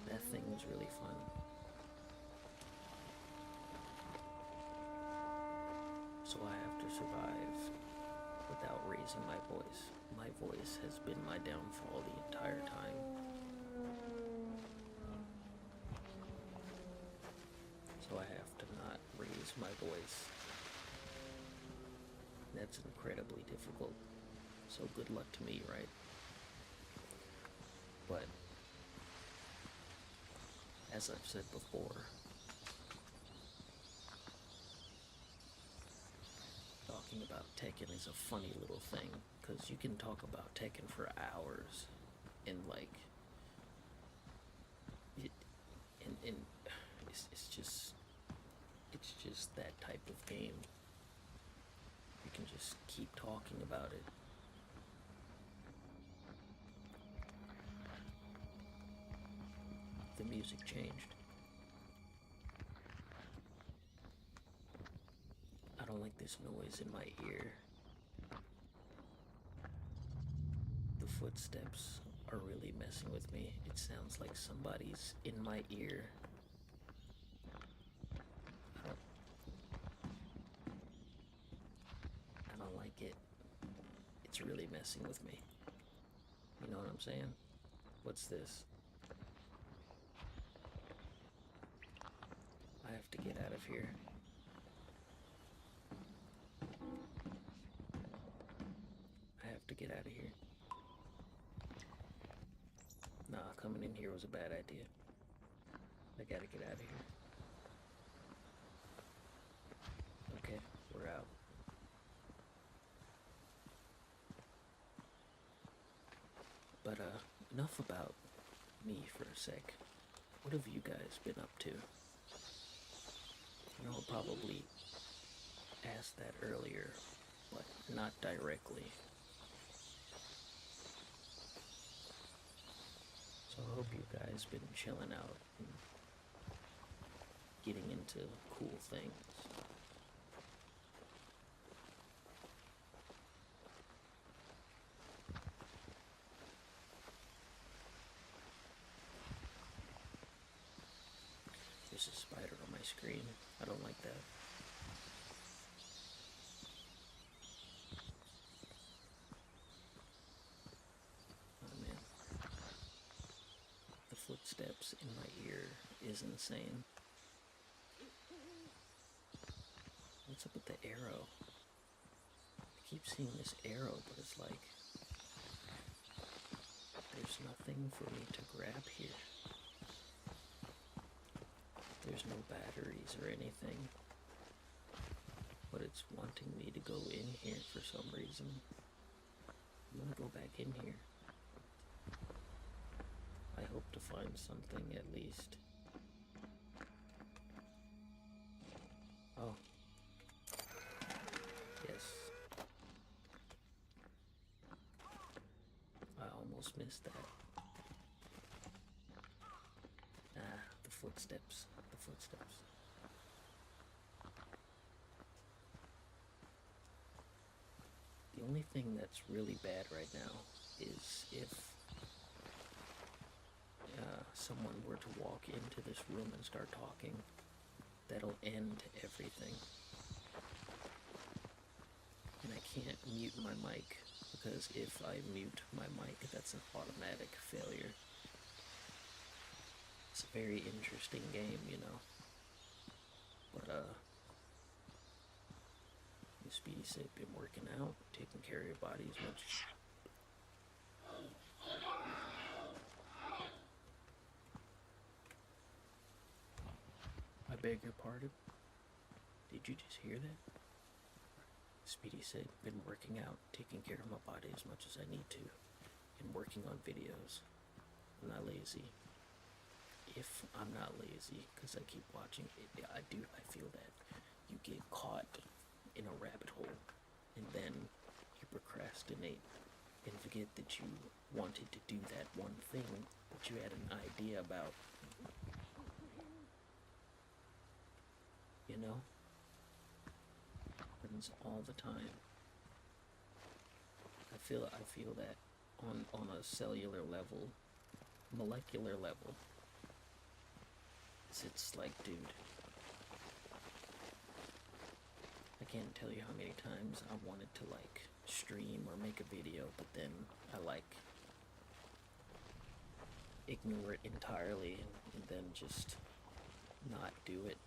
That thing was really fun. So I have to survive without raising my voice. My voice has been my downfall the entire time. So I have to not raise my voice. That's incredibly difficult. So good luck to me, right? But as I've said before, talking about Tekken is a funny little thing, because you can talk about Tekken for hours, and like and it's just that type of game. You can just keep talking about it. The music changed. I don't like this noise in my ear. The footsteps are are really messing with me. It sounds like somebody's in my ear. I don't, I don't like it. It's really messing with me. You know what I'm saying? What's this? I have to get out of here. I have to get out of here. Nah, coming in here was a bad idea. I gotta get out of here. Okay, we're out. But enough about me for a sec. What have you guys been up to? You know, I'll probably asked that earlier, but not directly. So I hope you guys been chilling out and getting into cool things. There's a spider on my screen. I don't like that. Oh man. The footsteps in my ear is insane. What's up with the arrow? I keep seeing this arrow, but it's like there's nothing for me to grab here. There's no batteries or anything, but it's wanting me to go in here for some reason. I'm gonna go back in here. I hope to find something at least. Oh. Yes. I almost missed that. Ah, the footsteps. The footsteps. The only thing that's really bad right now is if someone were to walk into this room and start talking, that'll end everything. And I can't mute my mic, because if I mute my mic, that's an automatic failure. It's a very interesting game, you know. But, Speedy said, been working out, taking care of your body as much as... I beg your pardon? Did you just hear that? Speedy said, been working out, taking care of my body as much as I need to, and working on videos. I'm not lazy. If I'm not lazy, because I keep watching it, I feel that you get caught in a rabbit hole, and then you procrastinate and forget that you wanted to do that one thing that you had an idea about. You know? Happens all the time. I feel that on a cellular level, molecular level. It's like, dude, I can't tell you how many times I wanted to like stream or make a video, but then I like ignore it entirely and then just not do it.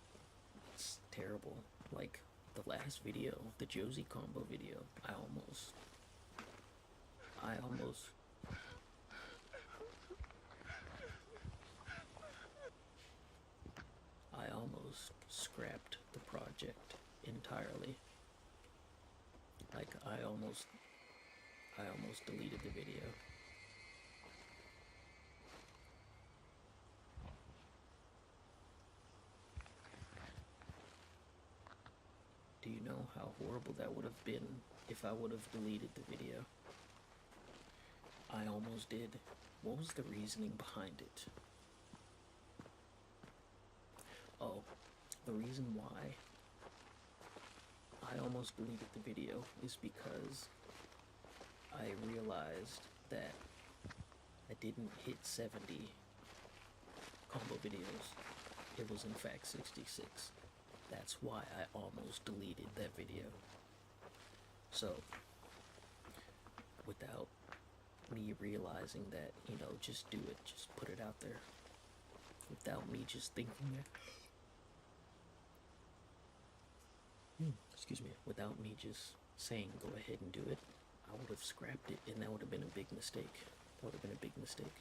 It's terrible. Like the last video, the Josie combo video, I almost scrapped the project entirely. Like I almost deleted the video. Do you know how horrible that would have been if I would have deleted the video? I almost did. What was the reasoning behind it? Oh, the reason why I almost deleted the video is because I realized that I didn't hit 70 combo videos. It was in fact 66. That's why I almost deleted that video. So, without me realizing that, just do it, just put it out there. Without me just thinking that, excuse me, without me just saying go ahead and do it, I would have scrapped it, and that would have been a big mistake. That would have been a big mistake.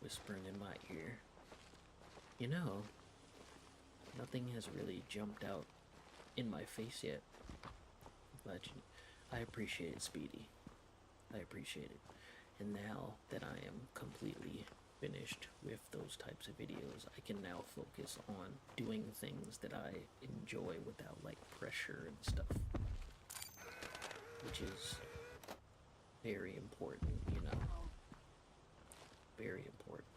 Whispering in my ear. Nothing has really jumped out in my face yet. But I appreciate it, Speedy. I appreciate it. And now that I am completely finished with those types of videos, I can now focus on doing things that I enjoy without like pressure and stuff, which is very important, very important.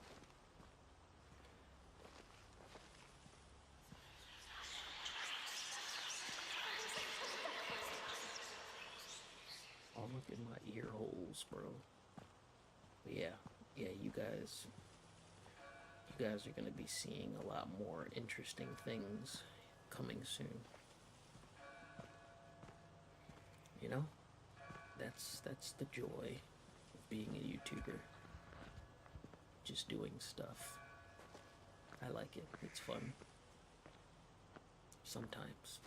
Oh, look at my ear holes, bro. But yeah, you guys are gonna be seeing a lot more interesting things coming soon. That's the joy of being a YouTuber. Just doing stuff. I like it. It's fun. Sometimes.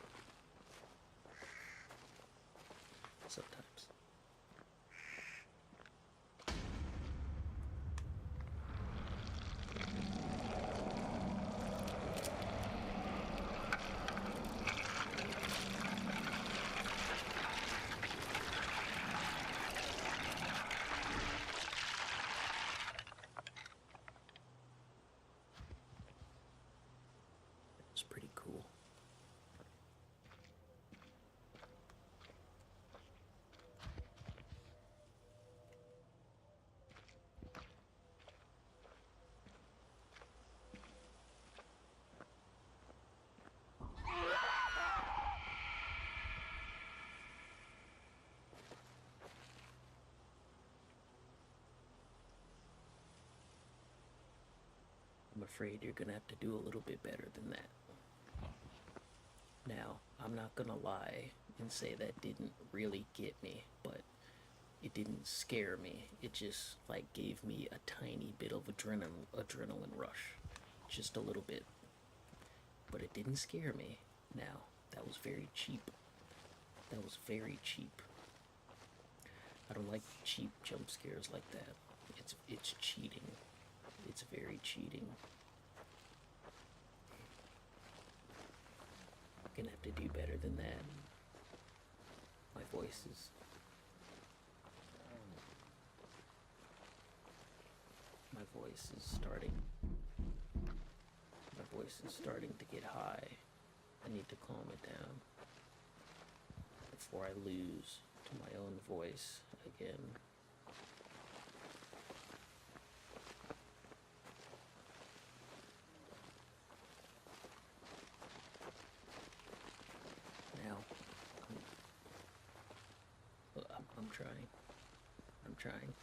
Sometimes. It's pretty cool. I'm afraid you're gonna have to do a little bit better than that. Now, I'm not gonna lie and say that didn't really get me, but it didn't scare me. It just like gave me a tiny bit of adrenaline rush, just a little bit. But it didn't scare me. Now, that was very cheap. That was very cheap. I don't like cheap jump scares like that. It's cheating. It's very cheating. Gonna have to do better than that. My voice is starting to get high. I need to calm it down before I lose to my own voice again. Now, I'm trying. I'm trying.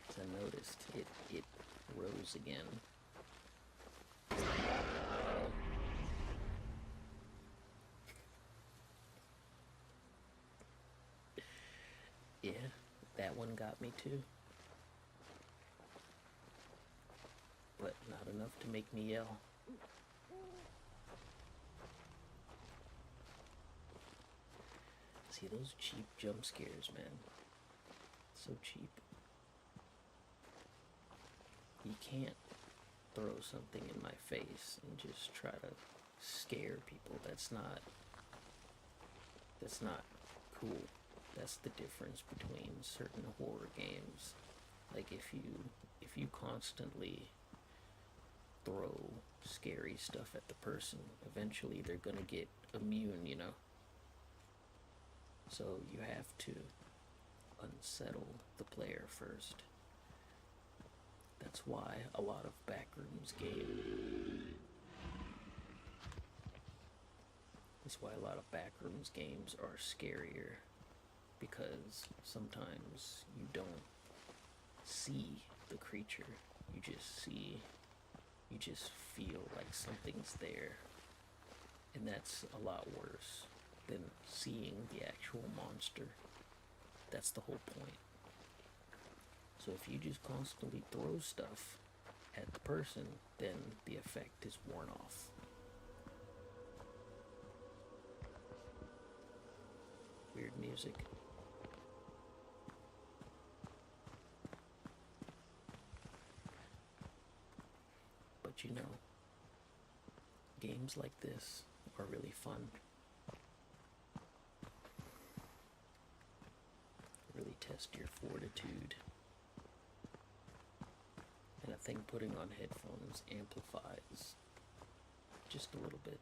As I noticed, it rose again. Yeah, that one got me too. But not enough to make me yell. See those cheap jump scares, man. So cheap. You can't throw something in my face and just try to scare people. That's not cool. That's the difference between certain horror games. Like if you constantly throw scary stuff at the person, eventually they're gonna get immune, So you have to unsettle the player first. That's why a lot of backrooms games, That's why a lot of backrooms games are scarier, because sometimes you don't see the creature. You just feel like something's there. And that's a lot worse than seeing the actual monster. That's the whole point. So if you just constantly throw stuff at the person, then the effect is worn off. Weird music. But you know, games like this are really fun. Really test your fortitude. And I think putting on headphones amplifies just a little bit.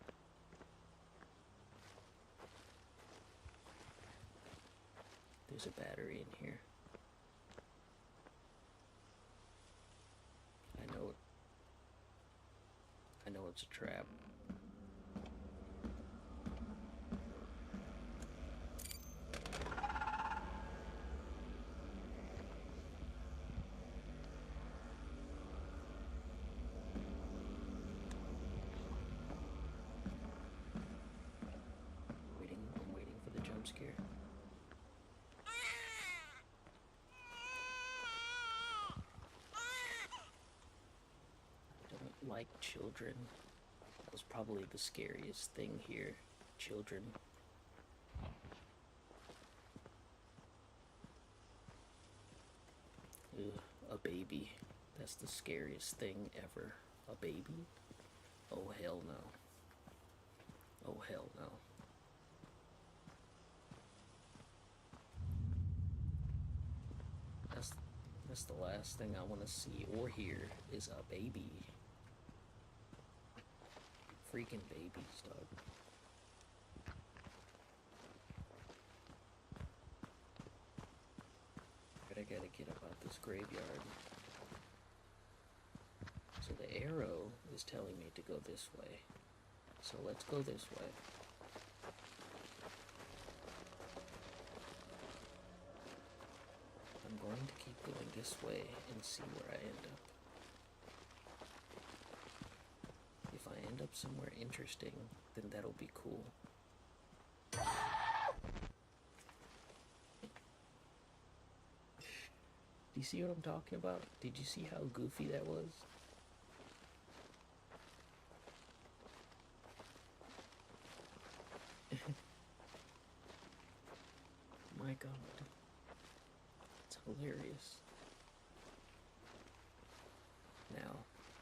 There's a battery in here. I know it's a trap. I'm waiting for the jump scare. I don't like children. That was probably the scariest thing here. Children. Ugh, a baby. That's the scariest thing ever. A baby? Oh hell no. Oh hell no. That's the last thing I want to see or hear is a baby. Freaking babies, dog. But I gotta get about this graveyard. So the arrow is telling me to go this way. So let's go this way. I'm going to keep going this way and see where I end up. If I end up somewhere interesting, then that'll be cool. Do you see what I'm talking about? Did you see how goofy that was? My god. It's hilarious. Now,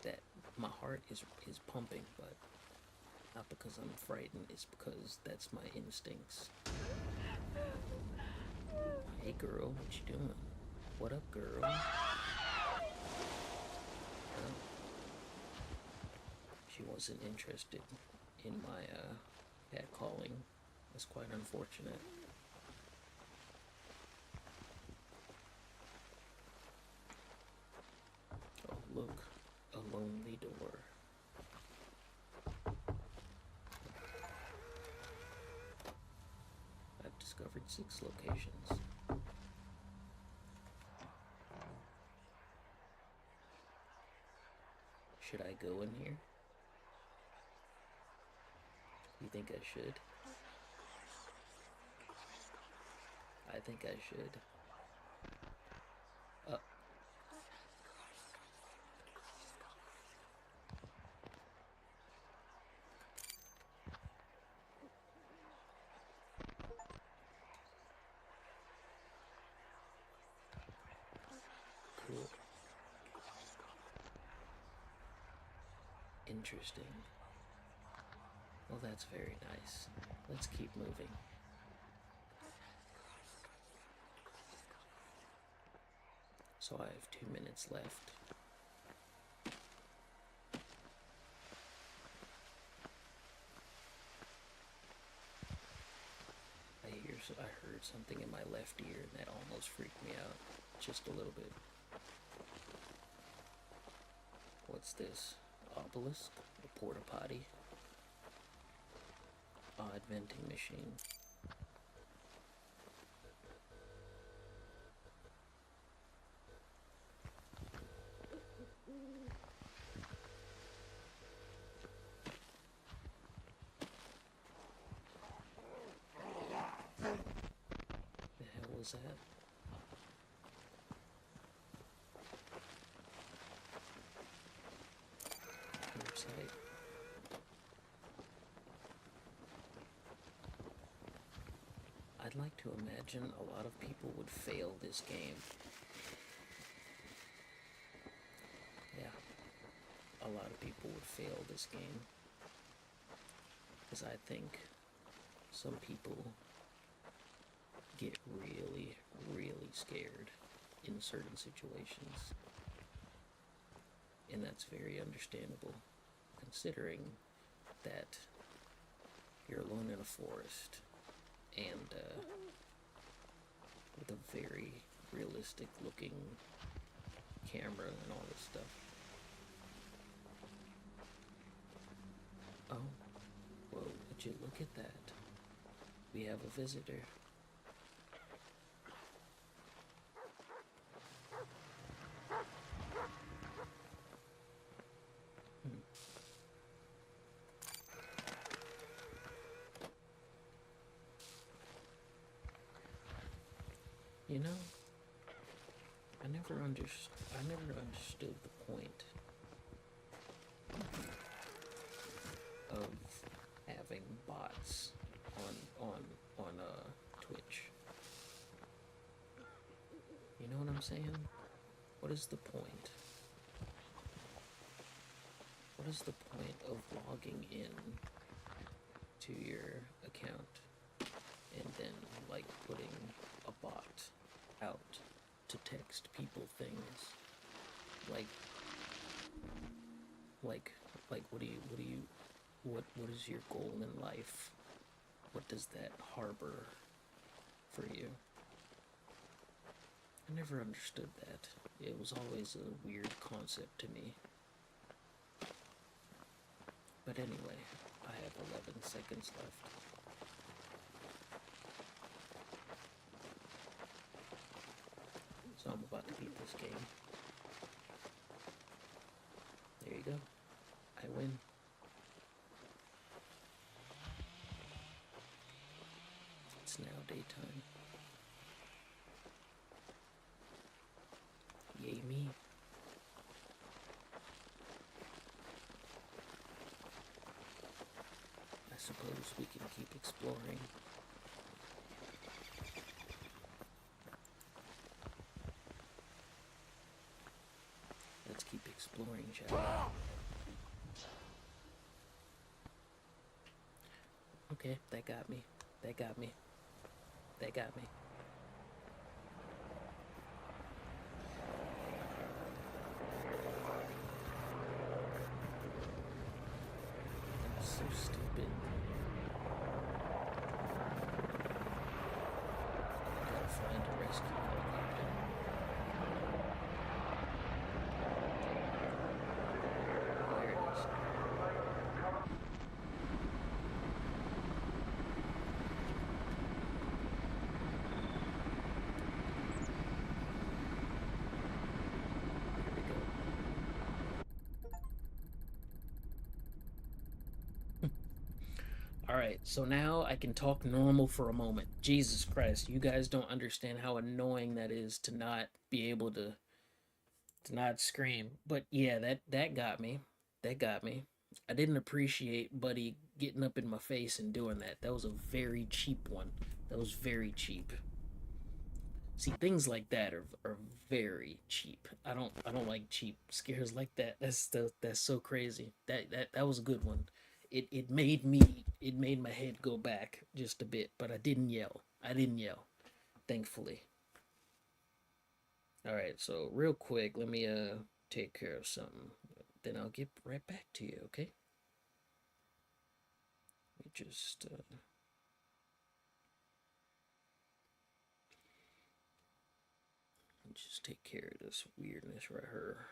that my heart is pumping, but not because I'm frightened, it's because that's my instincts. Hey girl, what you doing? What up, girl? She wasn't interested in my catcalling. That's quite unfortunate. Oh, look, a lonely door. I've discovered 6 locations. Should I go in here? You think I should? I think I should. Cool. Interesting. Well, that's very nice. Let's keep moving. So I have 2 minutes left. I heard something in my left ear and that almost freaked me out. Just a little bit. What's this? Obelisk? A porta potty? Odd vending machine. The hell was that? Campsite. I'd like to imagine a lot of people would fail this game. Yeah, a lot of people would fail this game. Because I think some people get really, really scared in certain situations. And that's very understandable, considering that you're alone in a forest and with a very realistic looking camera and all this stuff. Oh, whoa, would you look at that? We have a visitor. You know, I never understood the point of having bots on Twitch. You know what I'm saying? What is the point? What is the point of logging in to your account and then like putting a bot out to text people things like what is your goal in life? What does that harbor for you? I never understood that. It was always a weird concept to me. But anyway, I have 11 seconds left. So I'm about to beat this game. There you go. I win. It's now daytime. Yay me. I suppose we can keep exploring. Let's keep exploring, shall we? Okay, that got me. That got me. That got me. That's so stupid. I gotta find a rescue helicopter. There it is. Alright, so now I can talk normal for a moment. Jesus Christ, you guys don't understand how annoying that is to not be able to not scream. But yeah, that got me. That got me. I didn't appreciate Buddy getting up in my face and doing that. That was a very cheap one. That was very cheap. See, things like that are very cheap. I don't like cheap scares like that. That's so crazy. That was a good one. It made my head go back just a bit, but I didn't yell. I didn't yell, thankfully. All right, so real quick, let me take care of something. Then I'll get right back to you, okay? Let me just take care of this weirdness right here.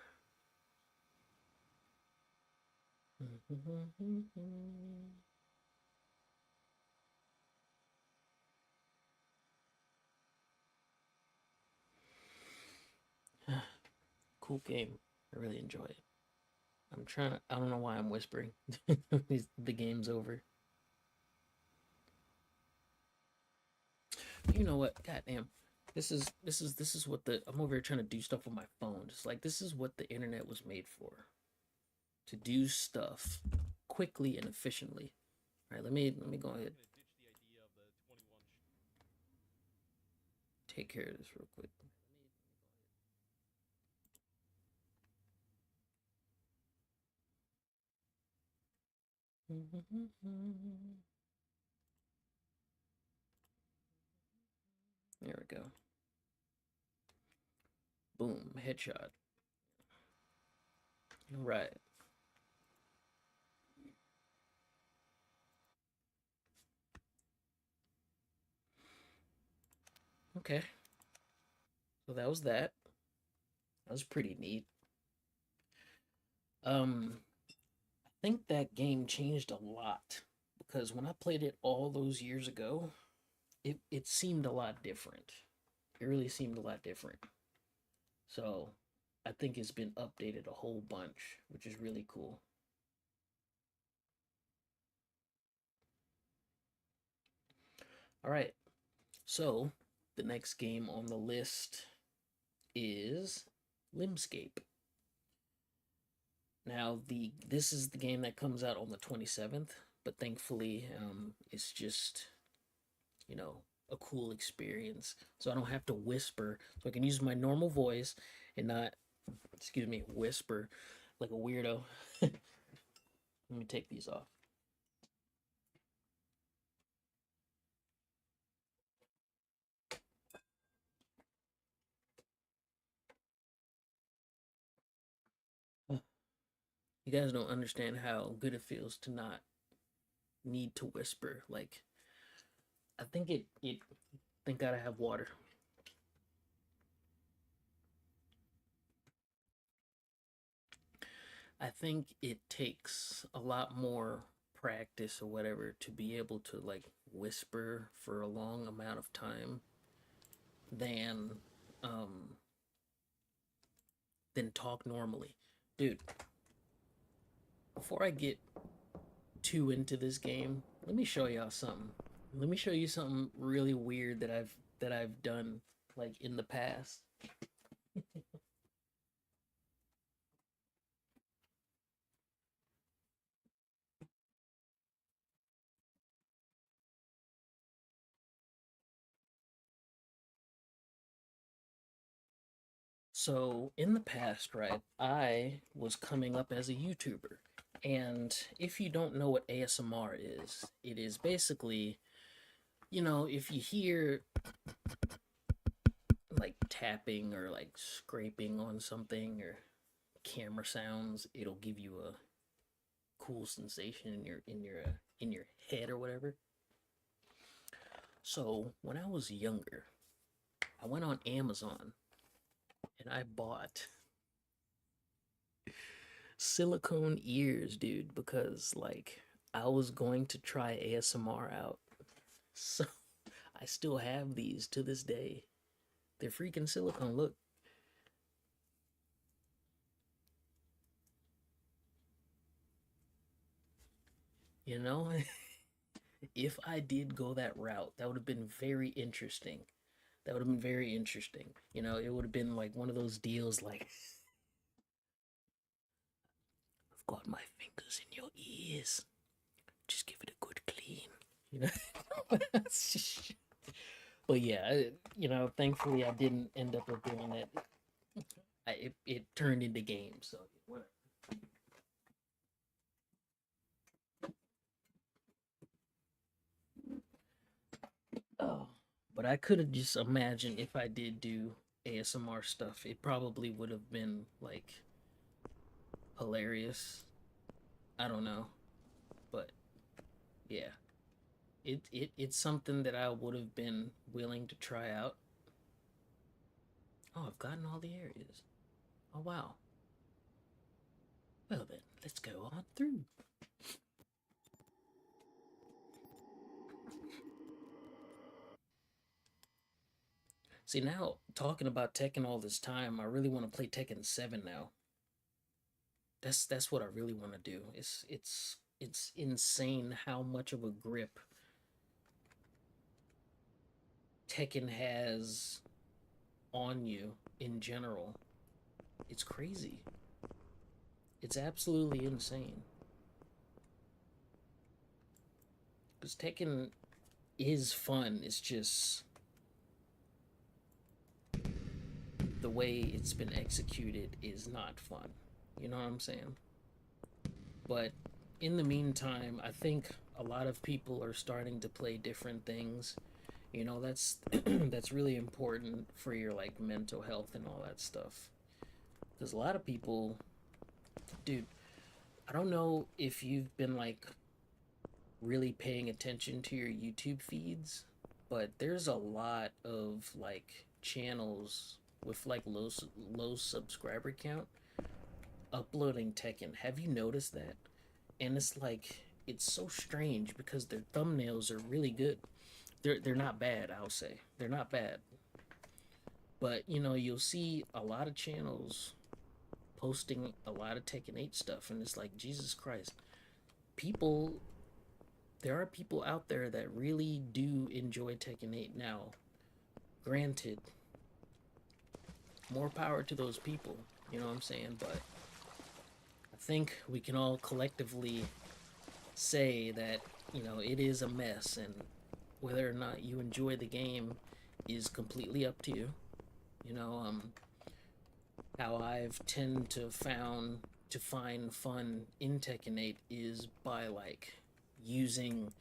cool game. I really enjoy it. I'm trying to, I don't know why I'm whispering. The game's over. You know what? Goddamn. This is what the I'm over here trying to do stuff on my phone. Just like this is what the internet was made for. To do stuff quickly and efficiently. All right, let me go ahead. Take care of this real quick. There we go. Boom, headshot. All right. Okay. So that was that. That was pretty neat. I think that game changed a lot because when I played it all those years ago, it seemed a lot different. It really seemed a lot different. So I think it's been updated a whole bunch, which is really cool. All right. So the next game on the list is Limscape. Now the this is the game that comes out on the 27th, but thankfully it's just, you know, a cool experience. So I don't have to whisper. So I can use my normal voice and not, excuse me, whisper like a weirdo. Let me take these off. You guys don't understand how good it feels to not need to whisper. Like I think it thank God I have water. I think it takes a lot more practice or whatever to be able to like whisper for a long amount of time than um than talk normally. Dude, before I get too into this game, let me show y'all something. Let me show you something really weird that I've done like in the past. So, in the past, right, I was coming up as a YouTuber. And if you don't know what ASMR is, it is basically, if you hear like tapping or like scraping on something or camera sounds, it'll give you a cool sensation in your head or whatever. So, when I was younger, I went on Amazon and I bought silicone ears, dude, because like I was going to try ASMR out. So I still have these to this day. They're freaking silicone. Look, you know, if I did go that route, that would have been very interesting. That would have been very interesting. It would have been like one of those deals like, I've got my fingers in your ears. Just give it a good clean. You know? But yeah, thankfully I didn't end up doing that. It turned into games, so whatever. Oh, but I could have just imagined if I did do ASMR stuff, it probably would have been like hilarious. I don't know, but yeah, it's something that I would have been willing to try out. Oh, I've gotten all the areas. Oh wow. Well then, let's go on through. See, now talking about Tekken all this time, I really want to play Tekken 7 now. That's what I really want to do. It's insane how much of a grip Tekken has on you in general. It's crazy. It's absolutely insane. Because Tekken is fun. It's just the way it's been executed is not fun. You know what I'm saying? But in the meantime, I think a lot of people are starting to play different things. You know, that's that's really important for your like mental health and all that stuff. Because a lot of people, dude, I don't know if you've been like really paying attention to your YouTube feeds, but there's a lot of like channels with like low subscriber count uploading Tekken. Have you noticed that? And it's like it's so strange because their thumbnails are really good. They're not bad, I'll say. They're not bad. But you know, you'll see a lot of channels posting a lot of Tekken 8 stuff and it's like Jesus Christ. People there are people out there that really do enjoy Tekken 8 now. Granted, more power to those people, you know what I'm saying? But I think we can all collectively say that, you know, it is a mess and whether or not you enjoy the game is completely up to you. You know, how I've tend to find fun in Tekken 8 is by like using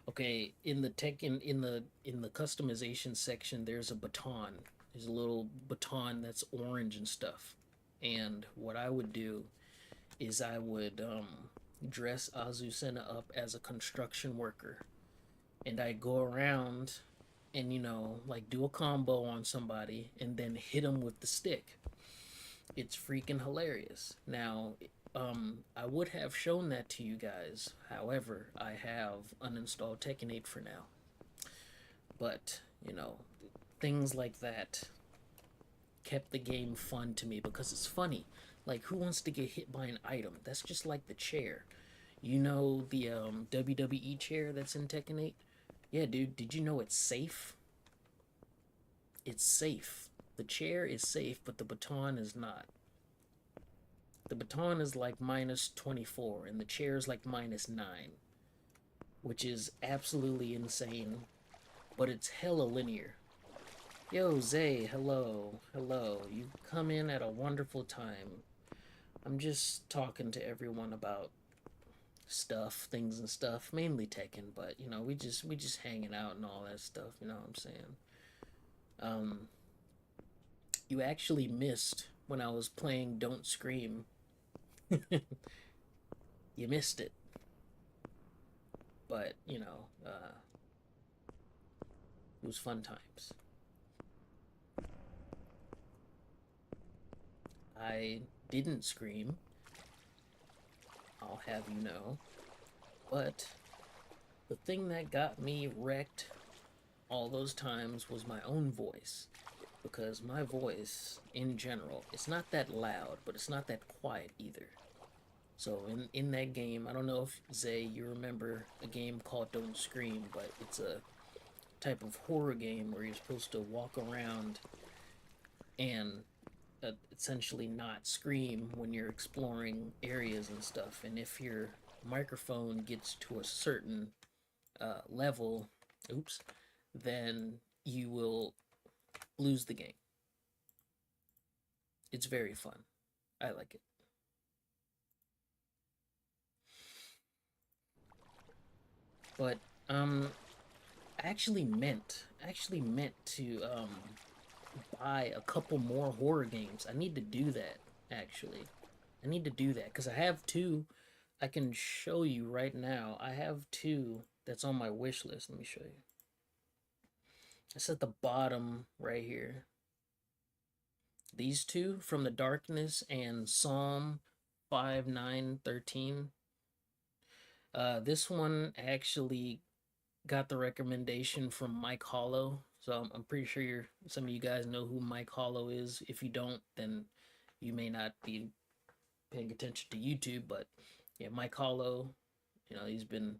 okay, in the in the customization section there's a baton. There's a little baton that's orange and stuff. And what I would do is I would dress Azucena up as a construction worker and I go around and you know like do a combo on somebody and then hit them with the stick. It's freaking hilarious. Now, I would have shown that to you guys. However, I have uninstalled Tekken 8 for now. But you know, things like that kept the game fun to me because it's funny. Like, who wants to get hit by an item? That's just like the chair. You know the WWE chair that's in Tekken 8? Yeah, dude, did you know it's safe? It's safe. The chair is safe, but the baton is not. The baton is like minus 24, and the chair is like minus 9, which is absolutely insane, but it's hella linear. Yo, Zay, hello, hello. You come in at a wonderful time. I'm just talking to everyone about stuff, things and stuff, mainly Tekken, but you know, we just hanging out and all that stuff, you know what I'm saying? Um you actually missed when I was playing Don't Scream. You missed it. But, you know, it was fun times. I didn't scream, I'll have you know, but the thing that got me wrecked all those times was my own voice. Because my voice, in general, it's not that loud, but it's not that quiet either. So in that game, I don't know if Zay you remember a game called Don't Scream, but it's a type of horror game where you're supposed to walk around and essentially not scream when you're exploring areas and stuff. And if your microphone gets to a certain level, oops, then you will lose the game. It's very fun. I like it. But I actually meant to buy a couple more horror games. I need to do that actually. I need to do that cuz I have two I can show you right now. I have two that's on my wish list. Let me show you. It's at the bottom right here. These two, From the Darkness and Psalm 5913. This one actually got the recommendation from Mike Hollow. So I'm pretty sure some of you guys know who Mike Hollow is. If you don't, then you may not be paying attention to YouTube. But yeah, Mike Hollow, he's been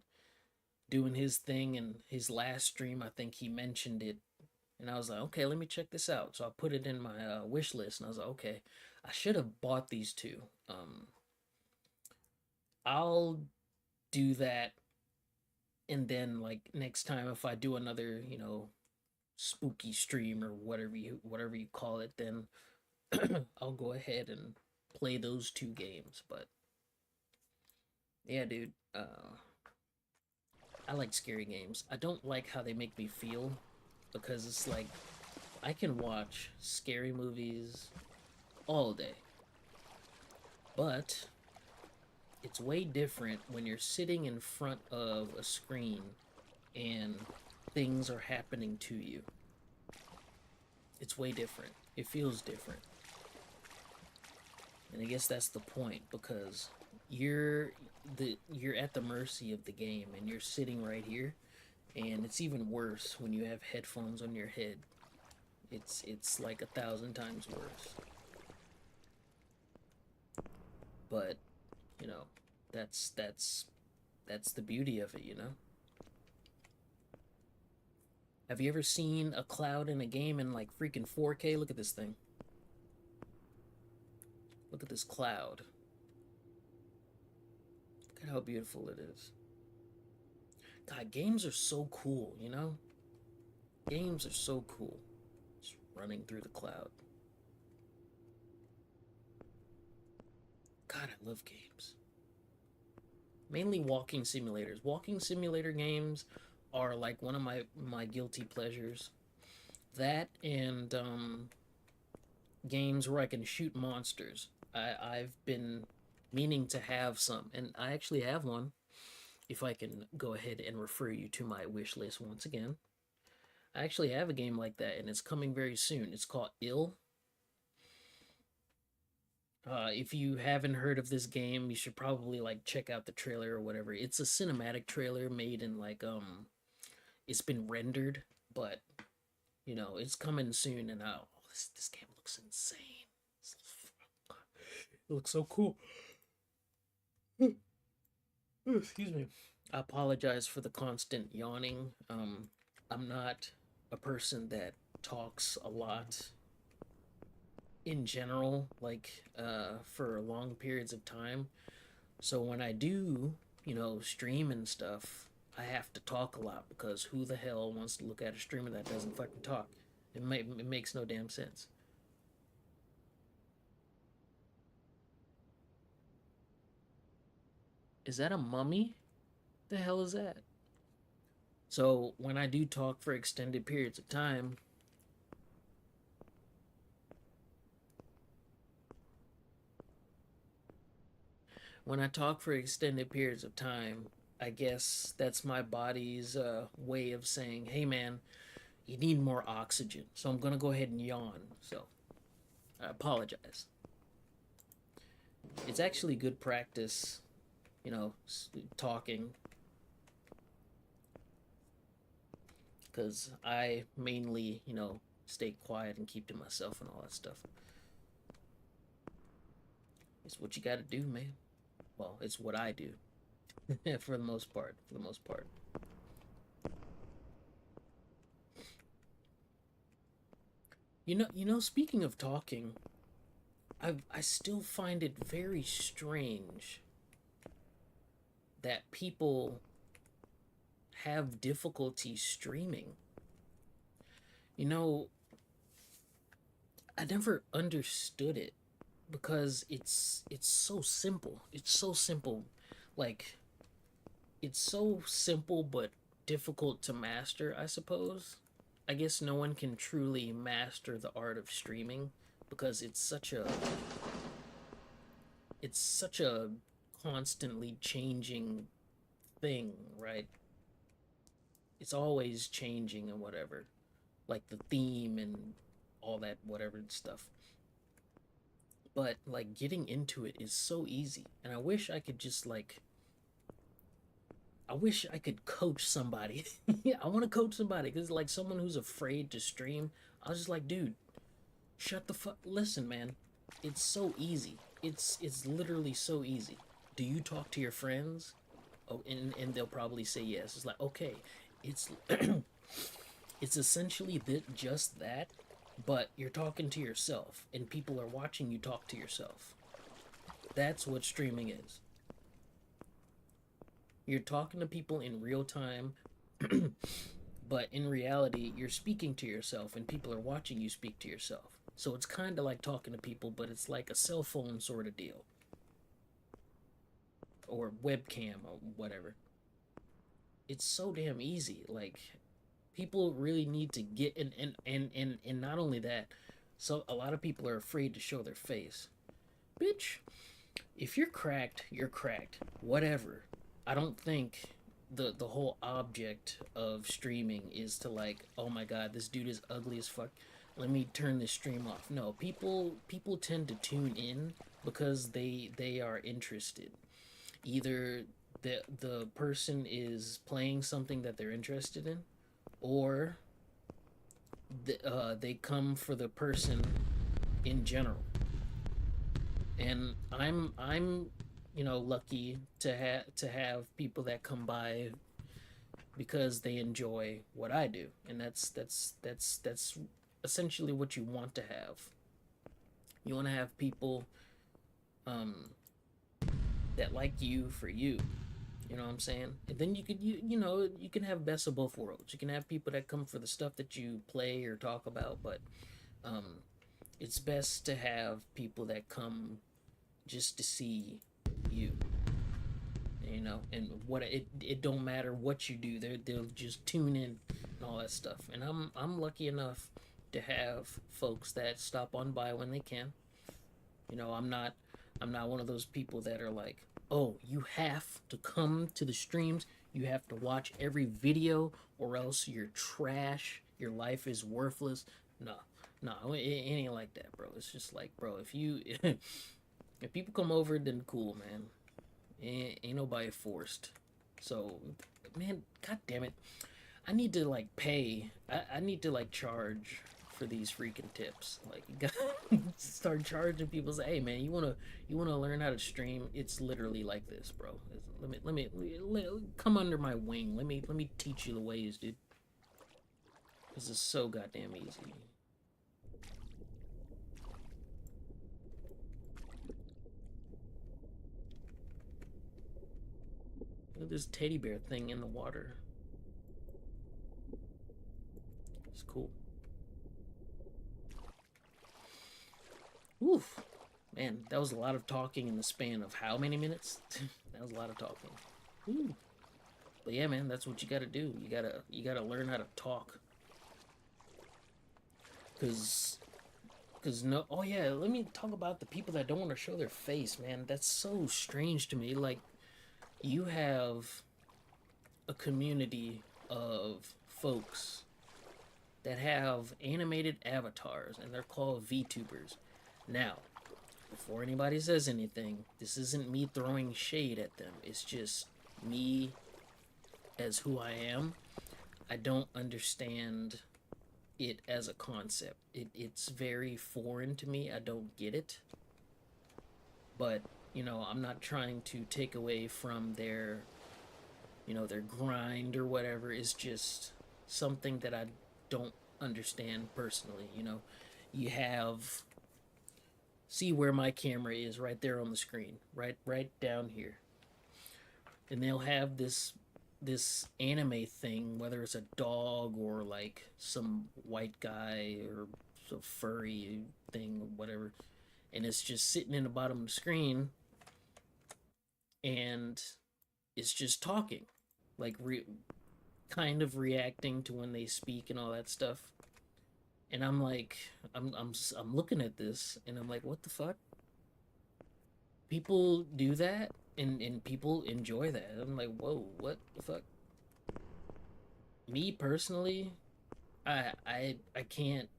doing his thing, and his last stream, I think he mentioned it, and I was like, okay, let me check this out. So I put it in my wish list, and I was like, okay, I should have bought these two. I'll do that, and then like next time if I do another, spooky stream or whatever you call it, then I'll go ahead and play those two games. But yeah, dude, I like scary games. I don't like how they make me feel because it's like I can watch scary movies all day, but it's way different when you're sitting in front of a screen and things are happening to you. It's way different. It feels different. And I guess that's the point, because you're at the mercy of the game and you're sitting right here, and it's even worse when you have headphones on your head. It's like 1,000 times worse. But, you know, that's the beauty of it. Have you ever seen a cloud in a game in like freaking 4K? Look at this thing. Look at this cloud. Look at how beautiful it is. God, games are so cool. Games are so cool. Just running through the cloud. God, I love games. Mainly walking simulators. Walking simulator games are like one of my guilty pleasures. That and games where I can shoot monsters. I've been meaning to have some, and I actually have one. If I can go ahead and refer you to my wish list once again, I actually have a game like that, and it's coming very soon. It's called Ill. If you haven't heard of this game, you should probably like check out the trailer or whatever. It's a cinematic trailer made in like it's been rendered, but it's coming soon, and this game looks insane. It looks so cool. Excuse me. I apologize for the constant yawning. I'm not a person that talks a lot in general, like for long periods of time. So when I do, stream and stuff, I have to talk a lot, because who the hell wants to look at a streamer that doesn't fucking talk? It makes no damn sense. Is that a mummy? The hell is that? So when I do talk for extended periods of time, I guess that's my body's way of saying, hey man, you need more oxygen. So I'm gonna go ahead and yawn. So I apologize. It's actually good practice, talking, because I mainly, stay quiet and keep to myself and all that stuff. It's what you got to do, man. Well, it's what I do. For the most part. Speaking of talking, I still find it very strange that people have difficulty streaming. You know, I never understood it, because it's so simple. It's so simple. Like, it's so simple but difficult to master, I suppose. I guess no one can truly master the art of streaming, because it's such a constantly changing thing, right? It's always changing and whatever. Like the theme and all that whatever stuff. But like getting into it is so easy. And I wish I could just like I wish I could coach somebody. Yeah, I want to coach somebody because like someone who's afraid to stream. I was just like, dude, shut the fuck. Listen, man, it's so easy. It's literally so easy. Do you talk to your friends? Oh, and they'll probably say yes. It's like okay, it's it's essentially just that, but you're talking to yourself, and people are watching you talk to yourself. That's what streaming is. You're talking to people in real time, but in reality, you're speaking to yourself, and people are watching you speak to yourself. So it's kind of like talking to people, but it's like a cell phone sort of deal, or webcam, or whatever. It's so damn easy. Like people really need to get and not only that, so a lot of people are afraid to show their face. Bitch, if you're cracked, you're cracked. Whatever. I don't think the whole object of streaming is to like, oh my god, this dude is ugly as fuck. Let me turn this stream off. No, people tend to tune in because they are interested. Either the person is playing something that they're interested in, or they come for the person in general. And I'm lucky to have people that come by because they enjoy what I do, and that's essentially what you want to have. You want to have people um, that like you for you. You know what I'm saying? And then you can have best of both worlds. You can have people that come for the stuff that you play or talk about, but um, it's best to have people that come just to see you. And what it don't matter what you do, they'll just tune in and all that stuff. And I'm lucky enough to have folks that stop on by when they can. I'm not one of those people that are like, oh, you have to come to the streams, you have to watch every video, or else you're trash, your life is worthless. No, no, it ain't like that, bro. It's just like, bro, if you if people come over, then cool, man. Ain't nobody forced. So, man, god damn it, I need to like pay. I need to like charge for these freaking tips. Like, you gotta start charging people. Say, hey, man, you wanna learn how to stream? It's literally like this, bro. Come under my wing. Let me teach you the ways, dude. This is so goddamn easy. Look at this teddy bear thing in the water. It's cool. Oof. Man, that was a lot of talking in the span of how many minutes? That was a lot of talking. Ooh. But yeah, man, that's what you gotta do. You gotta learn how to talk. Cause cause no oh yeah, let me talk about the people that don't want to show their face, man. That's so strange to me. Like you have a community of folks that have animated avatars and they're called VTubers. Now, before anybody says anything, this isn't me throwing shade at them. It's just me as who I am. I don't understand it as a concept. It's very foreign to me. I don't get it. But, I'm not trying to take away from their grind or whatever. It's just something that I don't understand personally. You have see where my camera is right there on the screen, right down here. And they'll have this anime thing, whether it's a dog or like some white guy or some furry thing or whatever, and it's just sitting in the bottom of the screen, and it's just talking, like kind of reacting to when they speak and all that stuff. And I'm like, I'm looking at this, and I'm like, what the fuck? People do that, and people enjoy that. I'm like, whoa, what the fuck? Me personally, I can't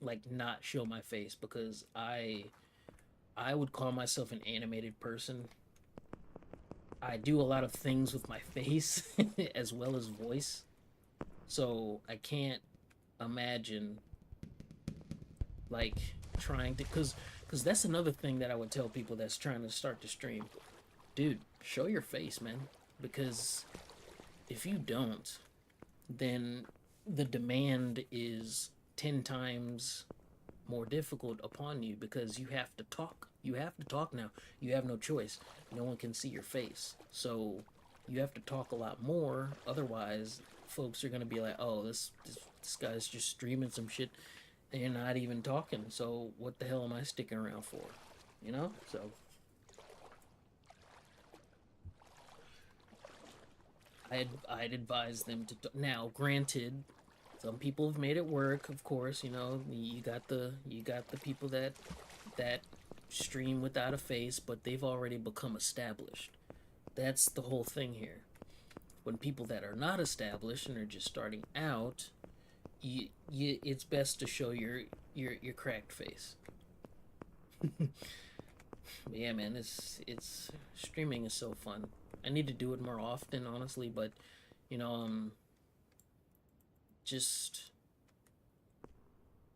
like not show my face because I would call myself an animated person. I do a lot of things with my face as well as voice. So I can't imagine like trying to cuz that's another thing that I would tell people that's trying to start to stream. Dude, show your face, man, because if you don't, then the demand is 10 times more difficult upon you because you have to talk. You have to talk now. You have no choice. No one can see your face. So you have to talk a lot more. Otherwise, folks are going to be like, oh, this guy's just streaming some shit and you're not even talking. So what the hell am I sticking around for? You know? So I'd advise them to. Now, granted, some people have made it work. Of course, you got the people that stream without a face, but they've already become established. That's the whole thing here. When people that are not established and are just starting out, it's best to show your cracked face. But yeah, man, it's streaming is so fun. I need to do it more often, honestly, but you know, just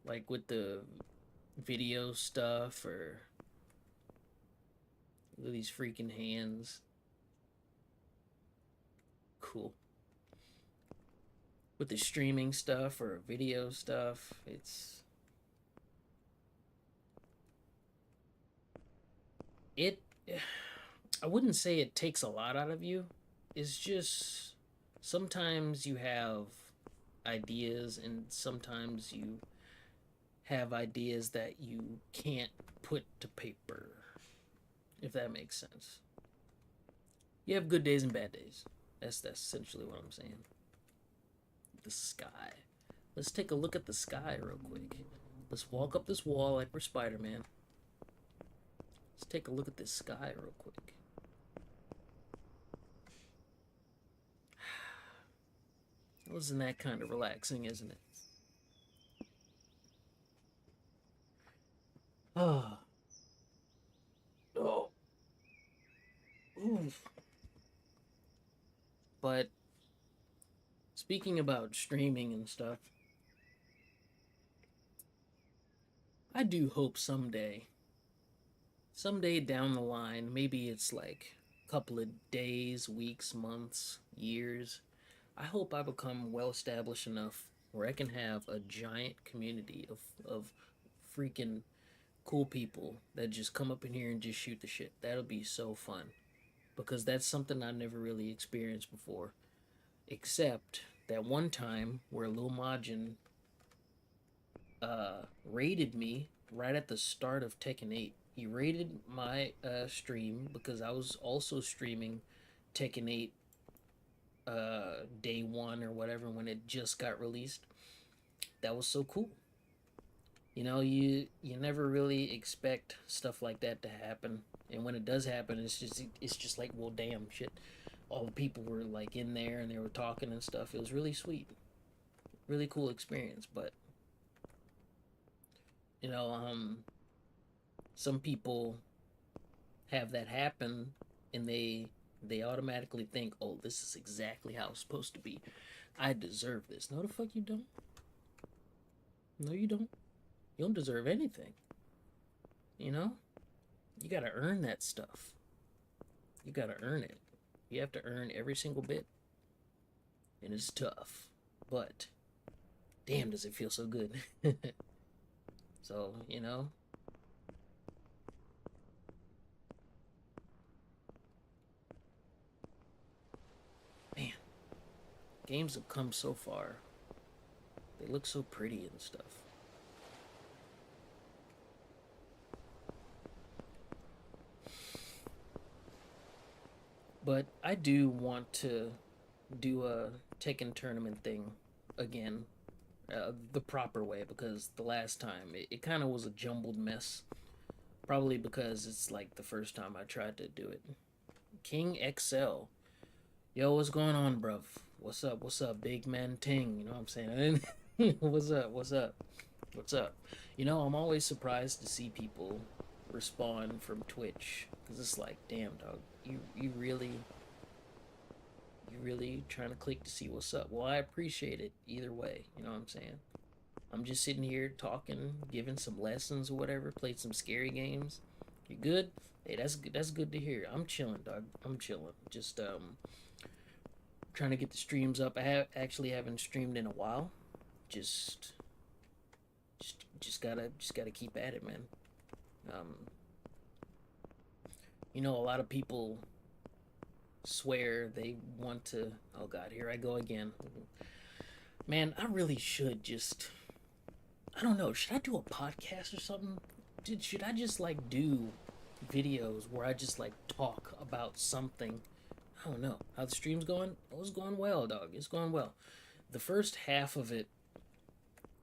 like with the video stuff or with these freaking hands. Cool. With the streaming stuff or video stuff, it I wouldn't say it takes a lot out of you. It's just sometimes you have ideas and sometimes you have ideas that you can't put to paper, if that makes sense. You have good days and bad days. That's essentially what I'm saying. The sky. Let's take a look at the sky real quick. Let's walk up this wall like we're Spider-Man. Let's take a look at this sky real quick. Wasn't that kind of relaxing, isn't it? Oh. Oh. Oof. But speaking about streaming and stuff, I do hope someday down the line, maybe it's like a couple of days, weeks, months, years, I hope I become well established enough where I can have a giant community of freaking cool people that just come up in here and just shoot the shit. That'll be so fun because that's something I never really experienced before, except that one time where Lil Majin raided me right at the start of Tekken 8. He raided my stream because I was also streaming Tekken 8 day one or whatever when it just got released. That was so cool. You never really expect stuff like that to happen, and when it does happen, it's just like, well, damn shit. All the people were like in there and they were talking and stuff. It was really sweet, really cool experience. But you know, some people have that happen, and they automatically think, oh, this is exactly how it's supposed to be. I deserve this. No, the fuck you don't. No, you don't. You don't deserve anything. You know, you gotta earn that stuff. You gotta earn it. You have to earn every single bit, and it's tough. But damn, does it feel so good. So man, games have come so far. They look so pretty and stuff. But I do want to do a Tekken tournament thing again, the proper way, because the last time it kind of was a jumbled mess. Probably because it's like the first time I tried to do it. King XL. Yo, what's going on, bruv? What's up? What's up, big man Ting? You know what I'm saying? What's up? What's up? What's up? I'm always surprised to see people respond from Twitch because it's like, damn, dog, you really trying to click to see what's up. Well, I appreciate it either way. You know what I'm saying? I'm just sitting here talking, giving some lessons or whatever. Played some scary games. You good? Hey, that's good. That's good to hear. I'm chilling, dog. I'm chilling. Just trying to get the streams up. Actually haven't streamed in a while. Just just gotta keep at it, man. Um, a lot of people swear they want to. Oh God, here I go again. Man, I really should just. I don't know. Should I do a podcast or something? Should I just like do videos where I just like talk about something? I don't know how the stream's going. Oh, it's going well, dog. It's going well. The first half of it,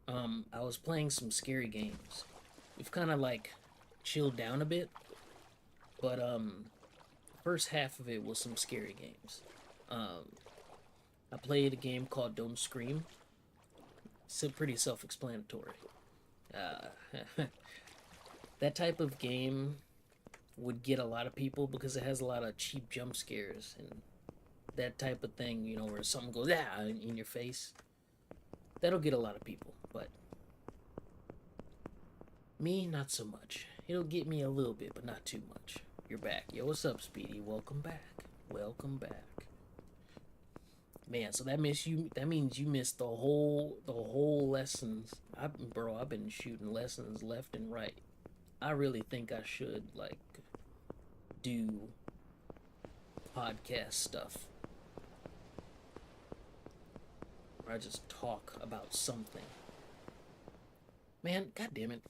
I was playing some scary games. We've kind of like chilled down a bit, but the first half of it was some scary games. Um, I played a game called Don't Scream. It's pretty self-explanatory. Uh, that type of game would get a lot of people because it has a lot of cheap jump scares and that type of thing, where something goes in your face. That'll get a lot of people, but me, not so much. It'll get me a little bit, but not too much. You're back. Yo, what's up, Speedy? Welcome back. Welcome back. Man, so that means you missed the whole lessons. I've been shooting lessons left and right. I really think I should like do podcast stuff where I just talk about something. Man, god damn it.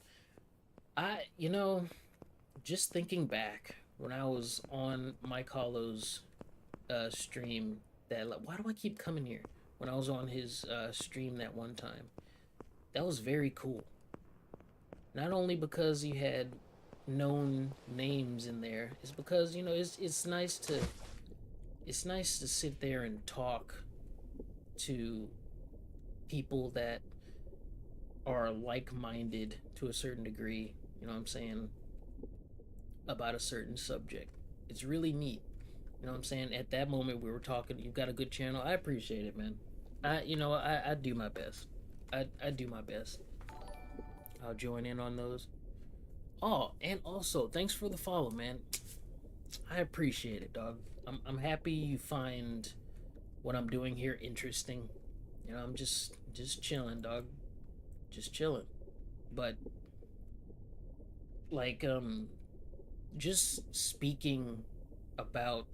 Just thinking back when I was on Mike Hollow's stream, that like, why do I keep coming here? When I was on his stream that one time, that was very cool. Not only because he had known names in there, it's because it's nice to sit there and talk to people that are like-minded to a certain degree. You know what I'm saying, about a certain subject. It's really neat. You know what I'm saying? At that moment, we were talking. You've got a good channel. I appreciate it, man. I do my best. I do my best. I'll join in on those. Oh, and also, thanks for the follow, man. I appreciate it, dog. I'm happy you find what I'm doing here interesting. I'm just chilling, dog. Just chilling. But like just speaking about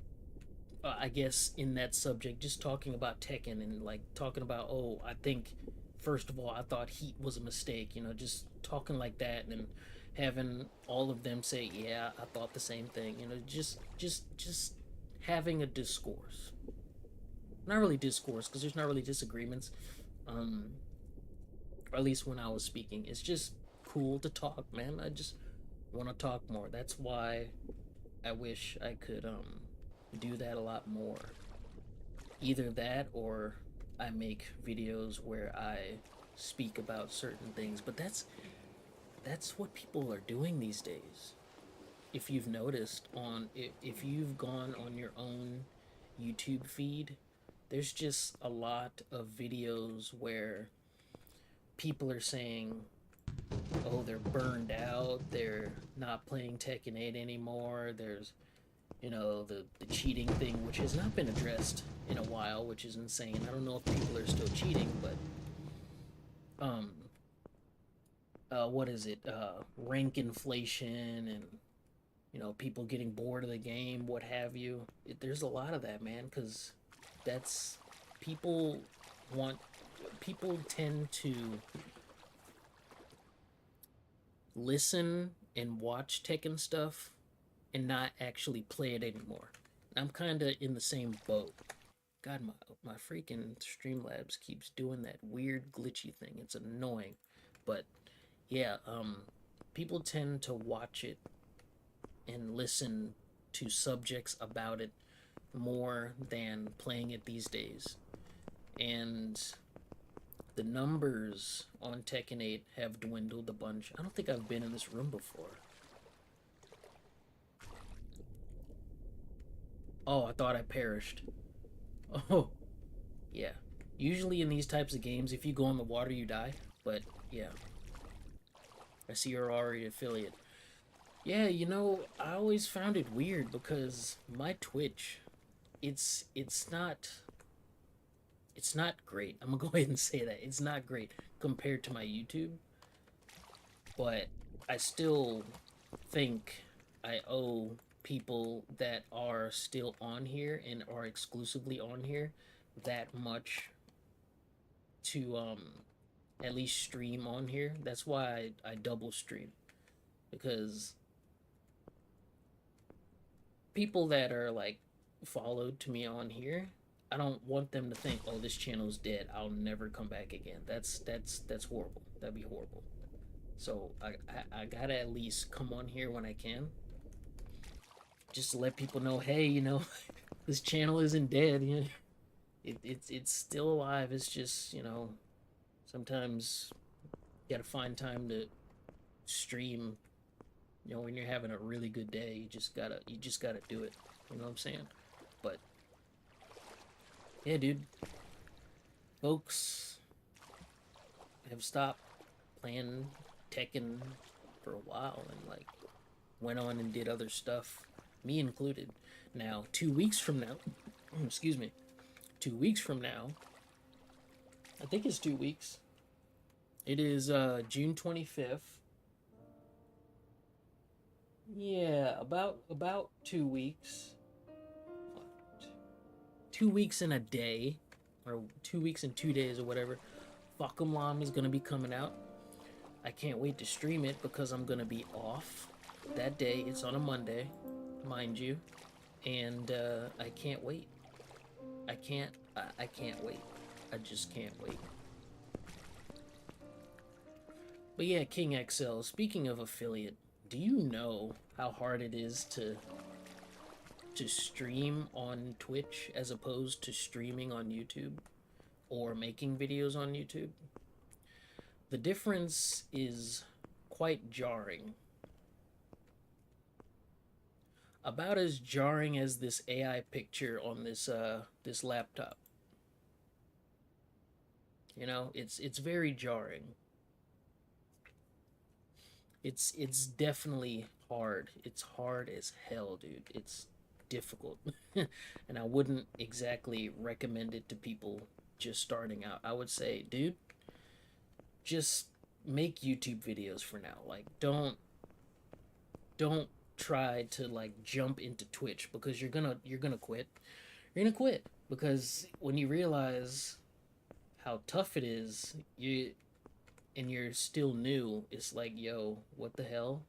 I guess in that subject, just talking about Tekken and like talking about, oh, I think first of all, I thought Heat was a mistake. Just talking like that and having all of them say, yeah, I thought the same thing. Just having a discourse. Not really discourse because there's not really disagreements. Um, or at least when I was speaking, it's just cool to talk, man. I just want to talk more. That's why I wish I could do that a lot more. Either that or I make videos where I speak about certain things, but that's what people are doing these days. If you've noticed, if you've gone on your own YouTube feed, there's just a lot of videos where people are saying, oh, they're burned out, they're not playing Tekken 8 anymore, there's the cheating thing, which has not been addressed in a while, which is insane. I don't know if people are still cheating, but um what is it, rank inflation and people getting bored of the game, what have you. There's a lot of that, man, because that's people want people tend to listen and watch Tekken stuff and not actually play it anymore. I'm kind of in the same boat. God, my freaking Streamlabs keeps doing that weird glitchy thing. It's annoying, but yeah, people tend to watch it and listen to subjects about it more than playing it these days. And the numbers on Tekken 8 have dwindled a bunch. I don't think I've been in this room before. Oh, I thought I perished. Oh, yeah. Usually in these types of games, if you go in the water, you die. But yeah, I see you're already affiliate. Yeah, I always found it weird because my Twitch, it's not great. I'm gonna go ahead and say that it's not great compared to my YouTube, but I still think I owe people that are still on here and are exclusively on here that much to at least stream on here. That's why I double stream, because people that are like followed to me on here, I don't want them to think, oh, this channel's dead, I'll never come back again. That's horrible. That'd be horrible. So I gotta at least come on here when I can, just to let people know, hey, this channel isn't dead. It's still alive. It's just, sometimes you gotta find time to stream. When you're having a really good day, you just gotta do it. You know what I'm saying? But yeah, dude, folks have stopped playing Tekken for a while and like went on and did other stuff, me included. Now, 2 weeks from now, excuse me, 2 weeks from now, I think it's 2 weeks. It is June 25th. Yeah, about 2 weeks. 2 weeks in a day, or 2 weeks and 2 days, or whatever. Fuckum Lam is gonna be coming out. I can't wait to stream it because I'm gonna be off that day. It's on a Monday, mind you, and I can't wait. I can't wait. I just can't wait. But yeah, King XL. Speaking of affiliate, do you know how hard it is to stream on Twitch as opposed to streaming on YouTube or making videos on YouTube? The difference is quite jarring. About as jarring as this AI picture on this laptop. It's very jarring. It's definitely hard. It's hard as hell, dude. It's difficult. And I wouldn't exactly recommend it to people just starting out. I would say, dude, just make YouTube videos for now. Like don't try to like jump into Twitch, because you're gonna quit. You're gonna quit because when you realize how tough it is, you're still new, it's like, yo, what the hell?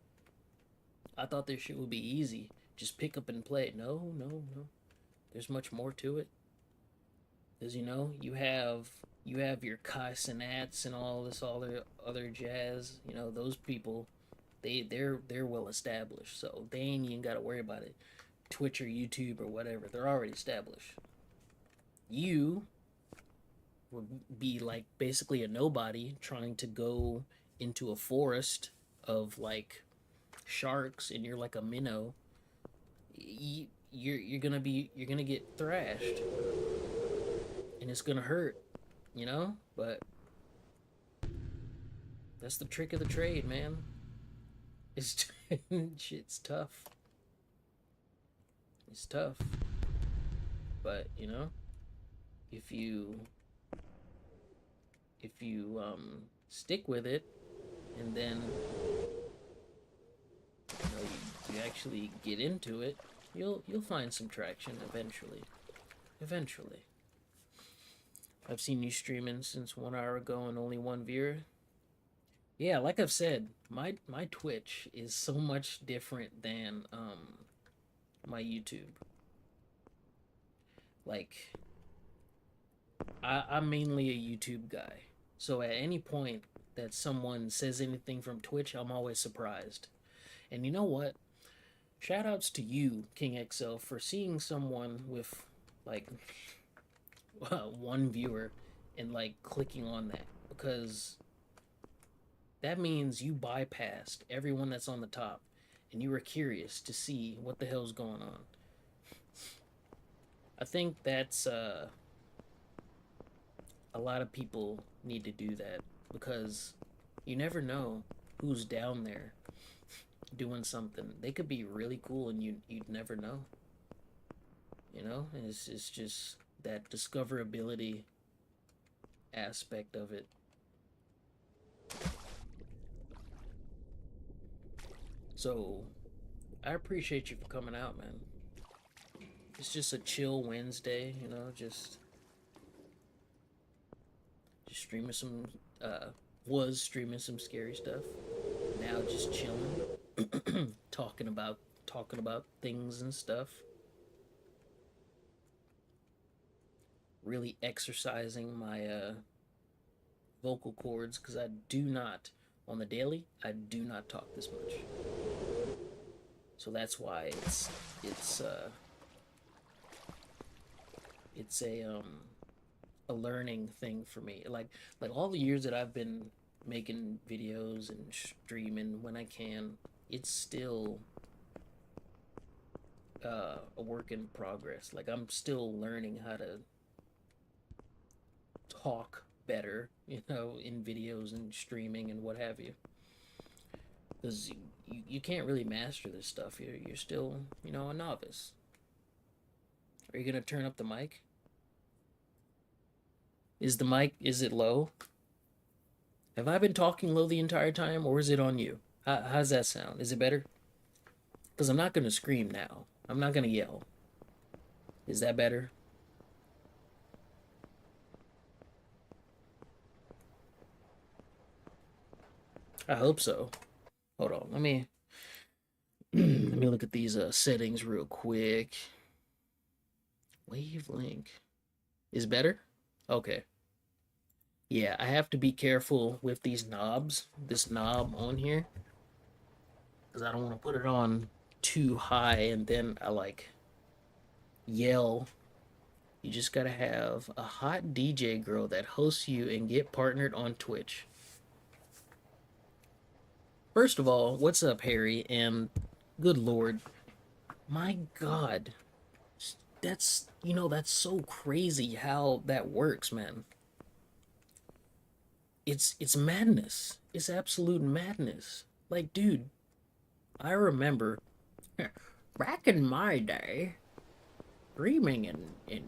I thought this shit would be easy. Just pick up and play. No, no, no. There's much more to it. Because you have your Kai Sinats and all this other jazz. Those people, they're well established, so they ain't even got to worry about it. Twitch or YouTube or whatever, they're already established. You would be like basically a nobody trying to go into a forest of like sharks, and you're like a minnow. You're gonna get thrashed, and it's gonna hurt, But that's the trick of the trade, man. It's shit's tough. It's tough, but if you stick with it, and then you actually get into it, you'll find some traction eventually. Eventually. I've seen you streaming since 1 hour ago and only one viewer. Yeah, like I've said, my Twitch is so much different than my YouTube. Like, I'm mainly a YouTube guy. So at any point that someone says anything from Twitch, I'm always surprised. And you know what? Shout outs to you, King XL, for seeing someone with like one viewer and like clicking on that, because that means you bypassed everyone that's on the top and you were curious to see what the hell's going on. I think that's a lot of people need to do that because you never know who's down there doing something. They could be really cool and you'd never know. You know, and it's just that discoverability aspect of it. So I appreciate you for coming out, man. It's just a chill Wednesday, you know, just streaming some was streaming some scary stuff. Now just chilling, talking about things and stuff. Really exercising my vocal cords because I do not on the daily. I do not talk this much, so that's why it's it's a learning thing for me. Like all the years that I've been making videos and streaming when I can, it's still a work in progress. Like I'm still learning how to talk better, you know, in videos and streaming and what have you. Because you can't really master this stuff. You're still, you know, a novice. Are you gonna turn up the mic? Is the mic, is it low? Have I been talking low the entire time, or is it on you? How's that sound? Is it better? Because I'm not gonna scream now. I'm not gonna yell. Is that better? I hope so. Hold on. Let me look at these settings real quick. Wavelength is better. Okay. Yeah, I have to be careful with these knobs. This knob on here, because I don't want to put it on too high and then I like yell. You just gotta have a hot DJ girl that hosts you and get partnered on Twitch. First of all, what's up, Harry? And good lord, my god, that's, you know, that's so crazy how that works, man. It's madness. It's absolute madness. Like, dude, I remember back in my day, streaming in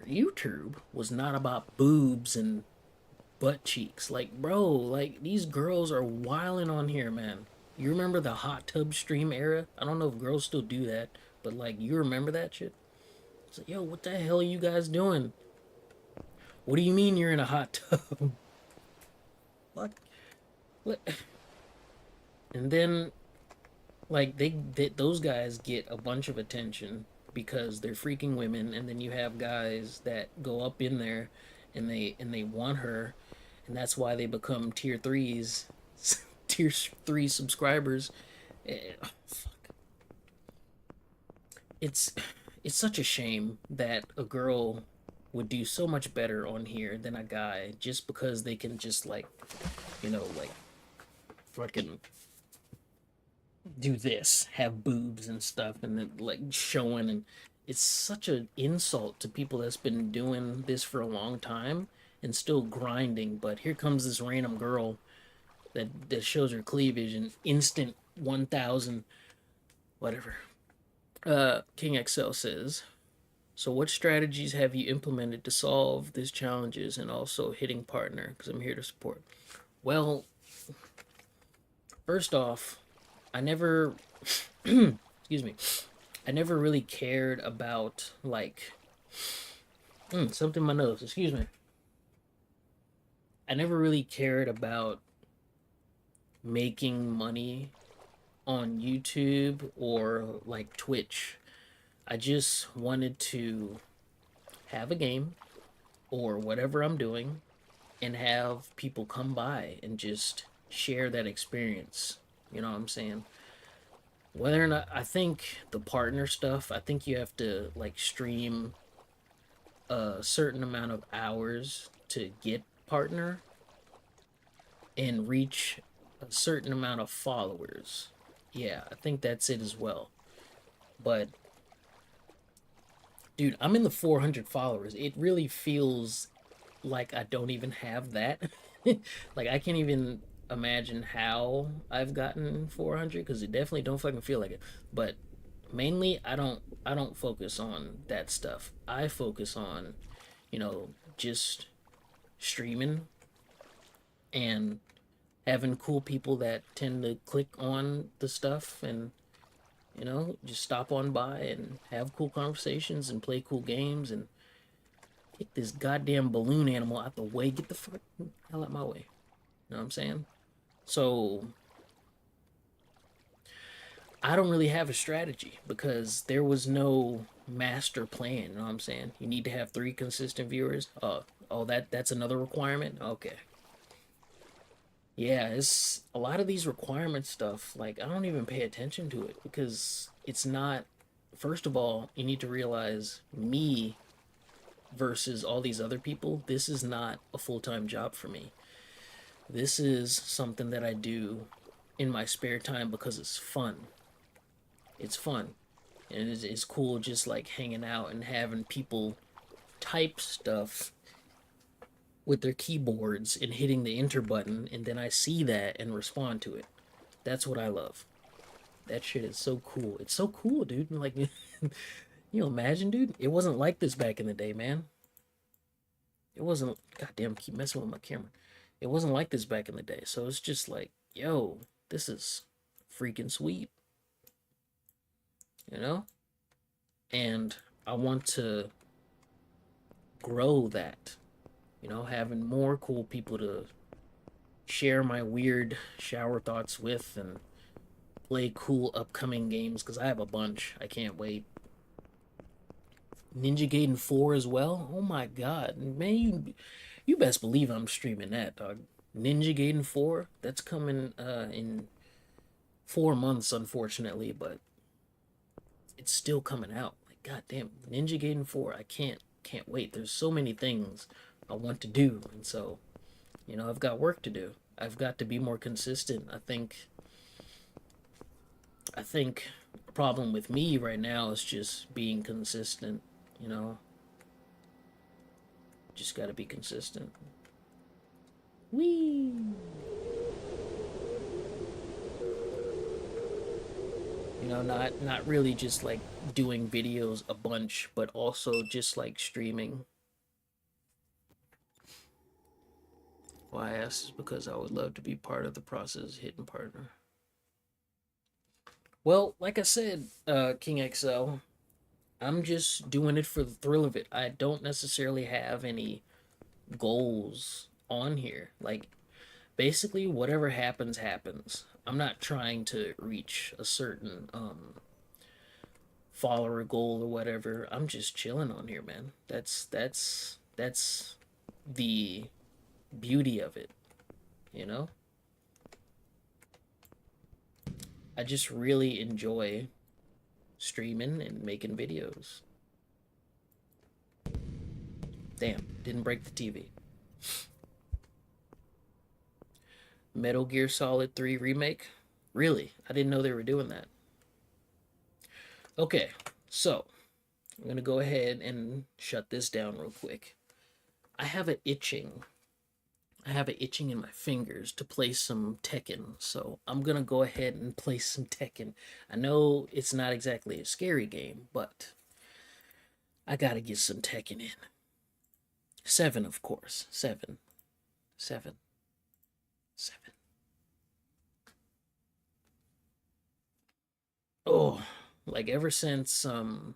YouTube was not about boobs and butt cheeks. Like, bro, like these girls are wilding on here, man. You remember the hot tub stream era? I don't know if girls still do that, but like, you remember that shit? It's like, yo, what the hell are you guys doing? What do you mean you're in a hot tub? What? What? And then, like, those guys get a bunch of attention because they're freaking women, and then you have guys that go up in there, and they want her, and that's why they become tier threes, tier three subscribers. Oh, fuck. It's it's such a shame that a girl would do so much better on here than a guy just because they can just like, you know, like fucking do this, have boobs and stuff, and then like showing, and it's such an insult to people that's been doing this for a long time and still grinding. But here comes this random girl that shows her cleavage and instant 1,000 whatever. King XL says, so what strategies have you implemented to solve these challenges and also hitting partner? Because I'm here to support. Well, first off, I never excuse me, I never really cared about like something in my nose, excuse me. I never really cared about making money on YouTube or like Twitch. I just wanted to have a game or whatever I'm doing and have people come by and just share that experience. You know what I'm saying? Whether or not, I think the partner stuff, I think you have to like stream a certain amount of hours to get partner and reach a certain amount of followers. Yeah, I think that's it as well. But Dude, I'm in the 400 followers. It really feels like I don't even have that. Like I can't even imagine how I've gotten 400 because it definitely don't fucking feel like it. But mainly I don't focus on that stuff. I focus on, just streaming and having cool people that tend to click on the stuff and just stop on by and have cool conversations and play cool games and get this goddamn balloon animal out the way. Get the fuck hell out my way. You know what I'm saying? So I don't really have a strategy because there was no master plan. You know what I'm saying? You need to have 3 consistent viewers. Oh, that's another requirement. Okay, yeah, it's a lot of these requirement stuff. Like I don't even pay attention to it because it's not. First of all, you need to realize me versus all these other people. This is not a full time job for me. This is something that I do in my spare time because it's fun. It's fun. And it's cool just like hanging out and having people type stuff with their keyboards and hitting the enter button, and then I see that and respond to it. That's what I love. That shit is so cool. It's so cool, dude. Like, imagine, dude? It wasn't like this back in the day, man. It wasn't. Goddamn, keep messing with my camera. It wasn't like this back in the day. So it's just like, yo, this is freaking sweet, you know? And I want to grow that, having more cool people to share my weird shower thoughts with and play cool upcoming games because I have a bunch. I can't wait. Ninja Gaiden 4 as well. Oh my god, man, you best believe I'm streaming that, dog. Ninja Gaiden 4, that's coming in 4 months, unfortunately, but it's still coming out. Like goddamn, Ninja Gaiden 4, I can't wait. There's so many things I want to do, and so I've got work to do. I've got to be more consistent. I think a problem with me right now is just being consistent, you know. Just got to be consistent. Wee. Not really just like doing videos a bunch, but also just like streaming. Why I asked is because I would love to be part of the process, hidden partner. Well, like I said, King XL, I'm just doing it for the thrill of it. I don't necessarily have any goals on here. Like, basically, whatever happens, happens. I'm not trying to reach a certain follower goal or whatever. I'm just chilling on here, man. That's the beauty of it, you know? I just really enjoy streaming and making videos. Damn, didn't break the TV. Metal Gear Solid 3 Remake? Really? I didn't know they were doing that. Okay, so I'm gonna go ahead and shut this down real quick. I have an itching. I have it itching in my fingers to play some Tekken, so I'm gonna go ahead and play some Tekken. I know it's not exactly a scary game, but I gotta get some Tekken in. 7, of course. 7. 7. 7. Oh, like ever since what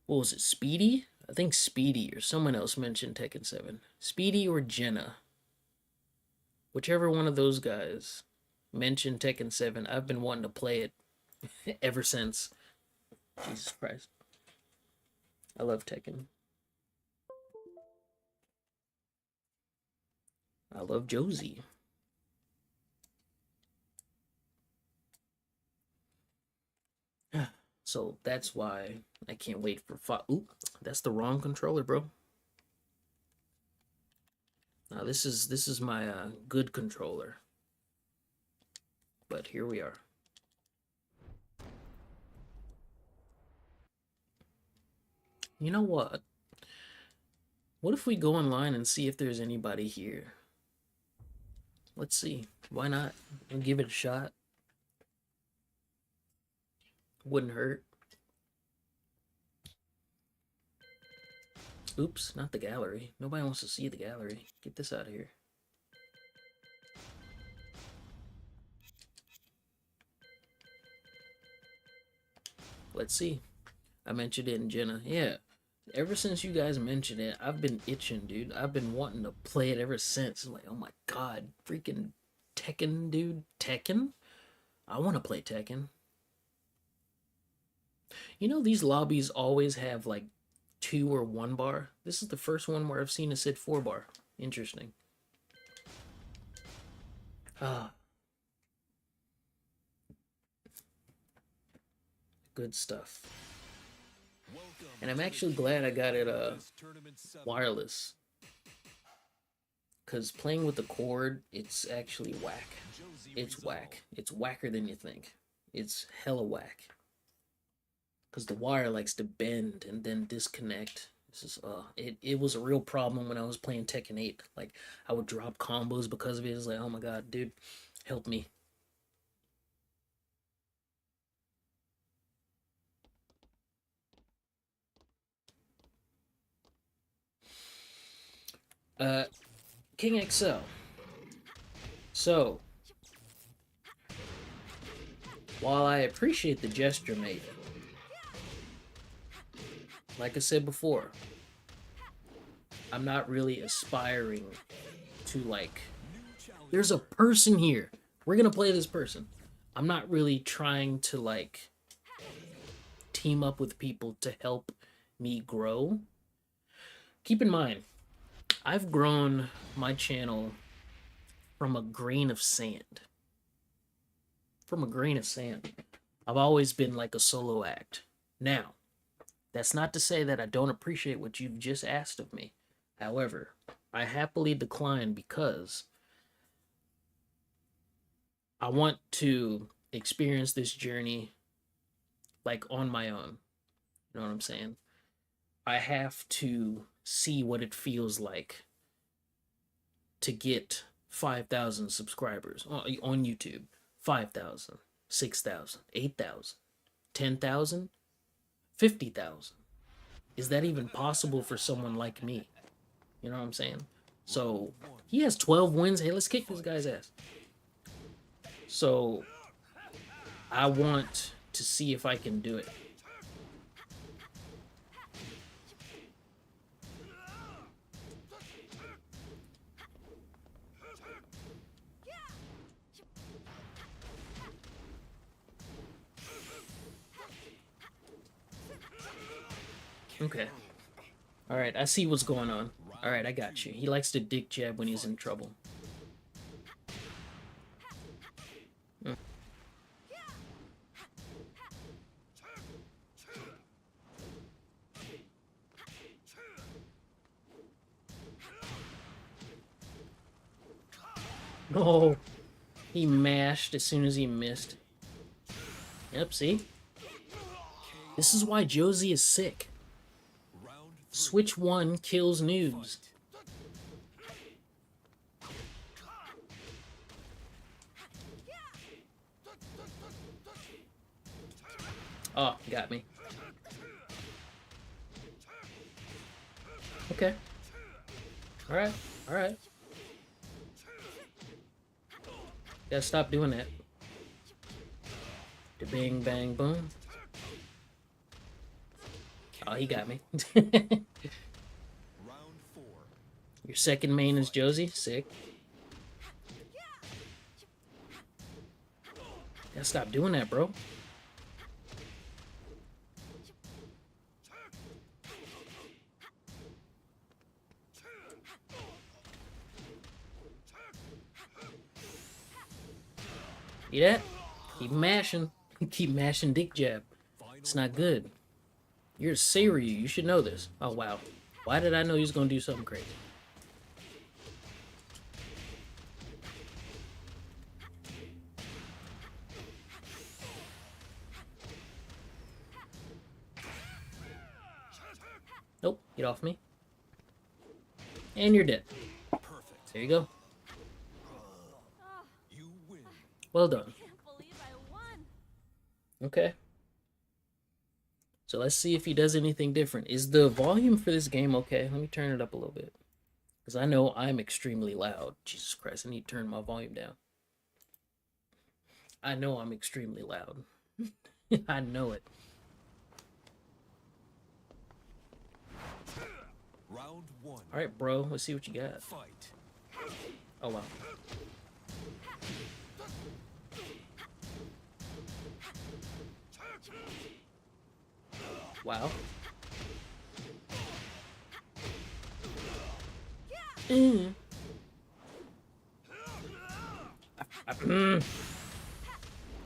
was it, Speedy? I think Speedy or someone else mentioned Tekken 7. Speedy or Jenna. Whichever one of those guys mentioned Tekken 7, I've been wanting to play it ever since. Jesus Christ. I love Tekken. I love Josie. So that's why I can't wait for Oop, that's the wrong controller, bro. Now this is my good controller. But here we are. You know what? What if we go online and see if there's anybody here? Let's see. Why not? And give it a shot. Wouldn't hurt. Oops, not the gallery. Nobody wants to see the gallery. Get this out of here. Let's see. I mentioned it in Jenna. Yeah. Ever since you guys mentioned it, I've been itching, dude. I've been wanting to play it ever since. I'm like, oh my god, freaking Tekken, dude. Tekken? I want to play Tekken. You know, these lobbies always have like 2 or 1 bar. This is the first one where I've seen a Sid 4 bar. Interesting. Ah, good stuff. And I'm actually glad I got it wireless. Because playing with the cord, it's actually whack. It's whack. It's whacker than you think. It's hella whack. Because the wire likes to bend and then disconnect. This is it was a real problem when I was playing Tekken 8. Like I would drop combos because of it. It's like, oh my god, dude, help me. Uh King XL. So while I appreciate the gesture made, like I said before, I'm not really aspiring to like there's a person here. We're gonna play this person. I'm not really trying to like team up with people to help me grow. Keep in mind, I've grown my channel from a grain of sand. From a grain of sand. I've always been like a solo act. Now, that's not to say that I don't appreciate what you've just asked of me. However, I happily decline because I want to experience this journey like on my own. You know what I'm saying? I have to see what it feels like to get 5,000 subscribers on YouTube. 5,000, 6,000, 8,000, 10,000, 50,000. Is that even possible for someone like me? You know what I'm saying? So he has 12 wins. Hey, let's kick this guy's ass. So I want to see if I can do it. Okay. Alright, I see what's going on. Alright, I got you. He likes to dick jab when he's in trouble. Oh, he mashed as soon as he missed. Yep, see? This is why Josie is sick. Switch 1 kills noobs. Oh, got me. Okay. Alright, alright. Gotta stop doing that. The bang, bang, boom. Oh, he got me. Your second main is Josie? Sick. Gotta stop doing that, bro. See that? Keep mashing. Keep mashing dick jab. It's not good. You're a Seiryu. You should know this. Oh, wow. Why did I know he was going to do something crazy? Nope, get off me. And you're dead. Perfect. There you go. You win. Well done. I can't believe I won. Okay. So let's see if he does anything different. Is the volume for this game okay? Let me turn it up a little bit. Because I know I'm extremely loud. Jesus Christ, I need to turn my volume down. I know I'm extremely loud. I know it. Round one. Alright, bro. Let's see what you got. Fight. Oh, wow. Wow.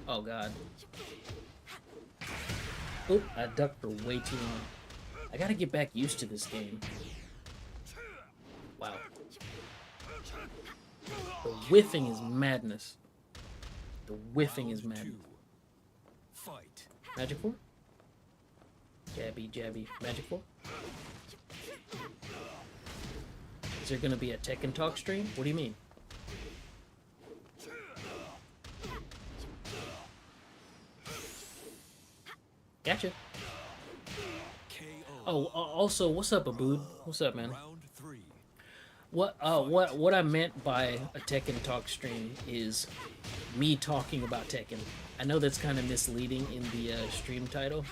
Oh, God. Oh, I ducked for way too long. I gotta get back used to this game. Wow. The whiffing is madness. The whiffing is Round madness. two. Fight. Magic 4? Jabby, jabby. Magic 4? Is there gonna be a Tekken Talk stream? What do you mean? Gotcha. KO. Oh, also, what's up, Abood? What's up, man? Round three. What I meant by a Tekken Talk stream is me talking about Tekken. I know that's kind of misleading in the stream title.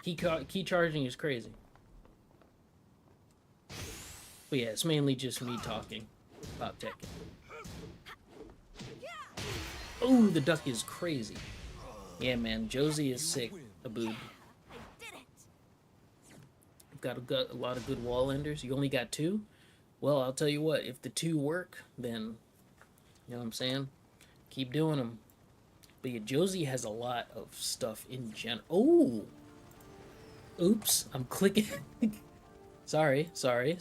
Key charging is crazy. But yeah, it's mainly just me talking about Tekken. Oh, the duck is crazy. Yeah, man, Josie is sick. Abood. I did it. Got a lot of good wall enders. You only got 2? Well, I'll tell you what. If the 2 work, then you know what I'm saying. Keep doing them. But yeah, Josie has a lot of stuff in general. Oh, oops! I'm clicking. Sorry. So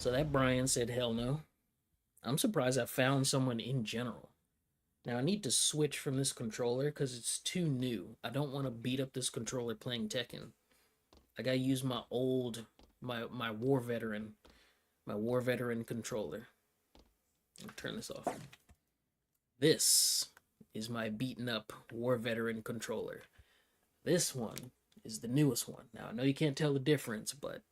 that Brian said hell no. I'm surprised I found someone in general. Now I need to switch from this controller because it's too new. I don't want to beat up this controller playing Tekken. I gotta use my old, my war veteran controller. I'll turn this off. This is my beaten up war veteran controller. This one is the newest one. Now I know you can't tell the difference, but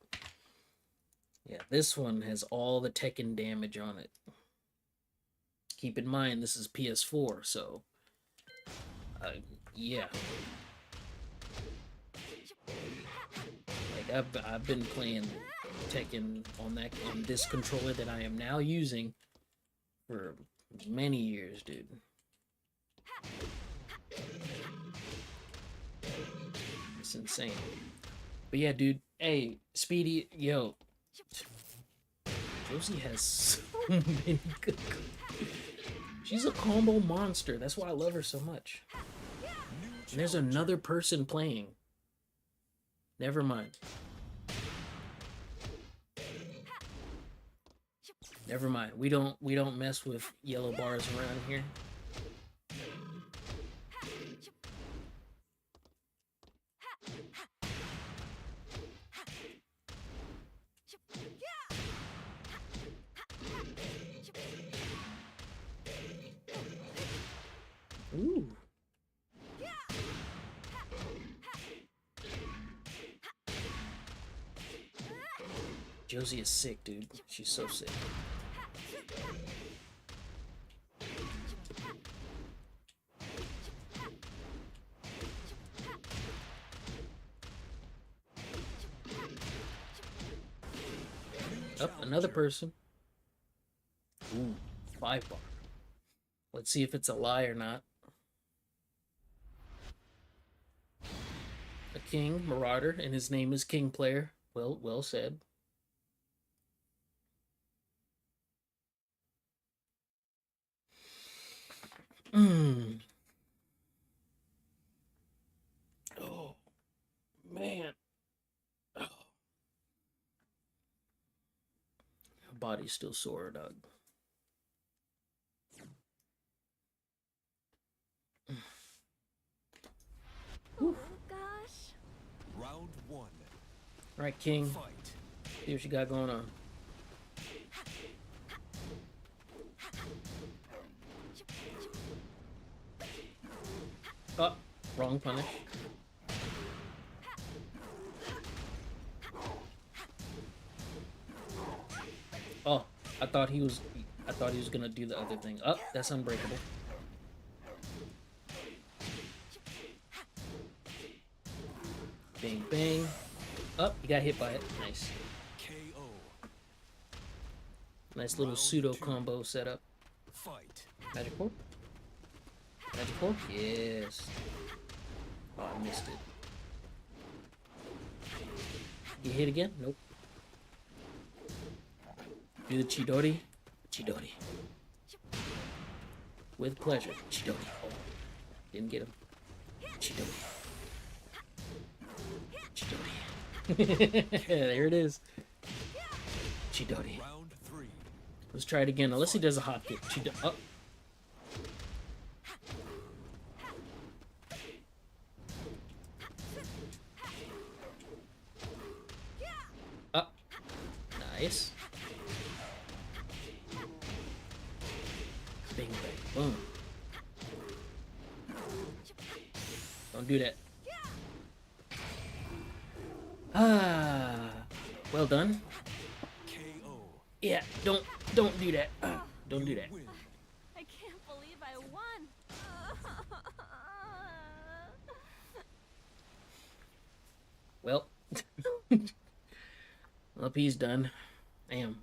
yeah, this one has all the Tekken damage on it. Keep in mind, this is PS4, so yeah. Like I've been playing Tekken on this controller that I am now using for many years, dude. It's insane. But yeah, dude. Hey, Speedy, yo. Josie has so many good. She's a combo monster. That's why I love her so much. And there's another person playing. Never mind. Never mind. We don't mess with yellow bars around here. Ooh. Josie is sick, dude. She's so sick. Up, another person. Ooh, 5 bar. Let's see if it's a lie or not. A king, marauder, and his name is King Player. Well said. Oh, man. Oh. Body's still sore, dog. Alright, King. Fight. See what you got going on. Oh, wrong punish. Oh, I thought he was gonna do the other thing. Oh, that's unbreakable. Bang bang. Oh, you got hit by it. Nice. KO. Nice little Round pseudo two. combo setup. Fight. Magic Fork? Magic Fork? Yes. Oh, I missed it. You hit again? Nope. Do the Chidori. Chidori. With pleasure. Chidori. Oh, didn't get him. Chidori. Chidori. There it is. Chidori. Round 3. Let's try it again. Unless he does a hot kick. Chidori. Oh. Up. Nice. Bing, bang, boom. Don't do that. Ah. Well done. KO. Yeah, don't do that. Don't do that. Win. I can't believe I won. Well. Well, he's done. Damn.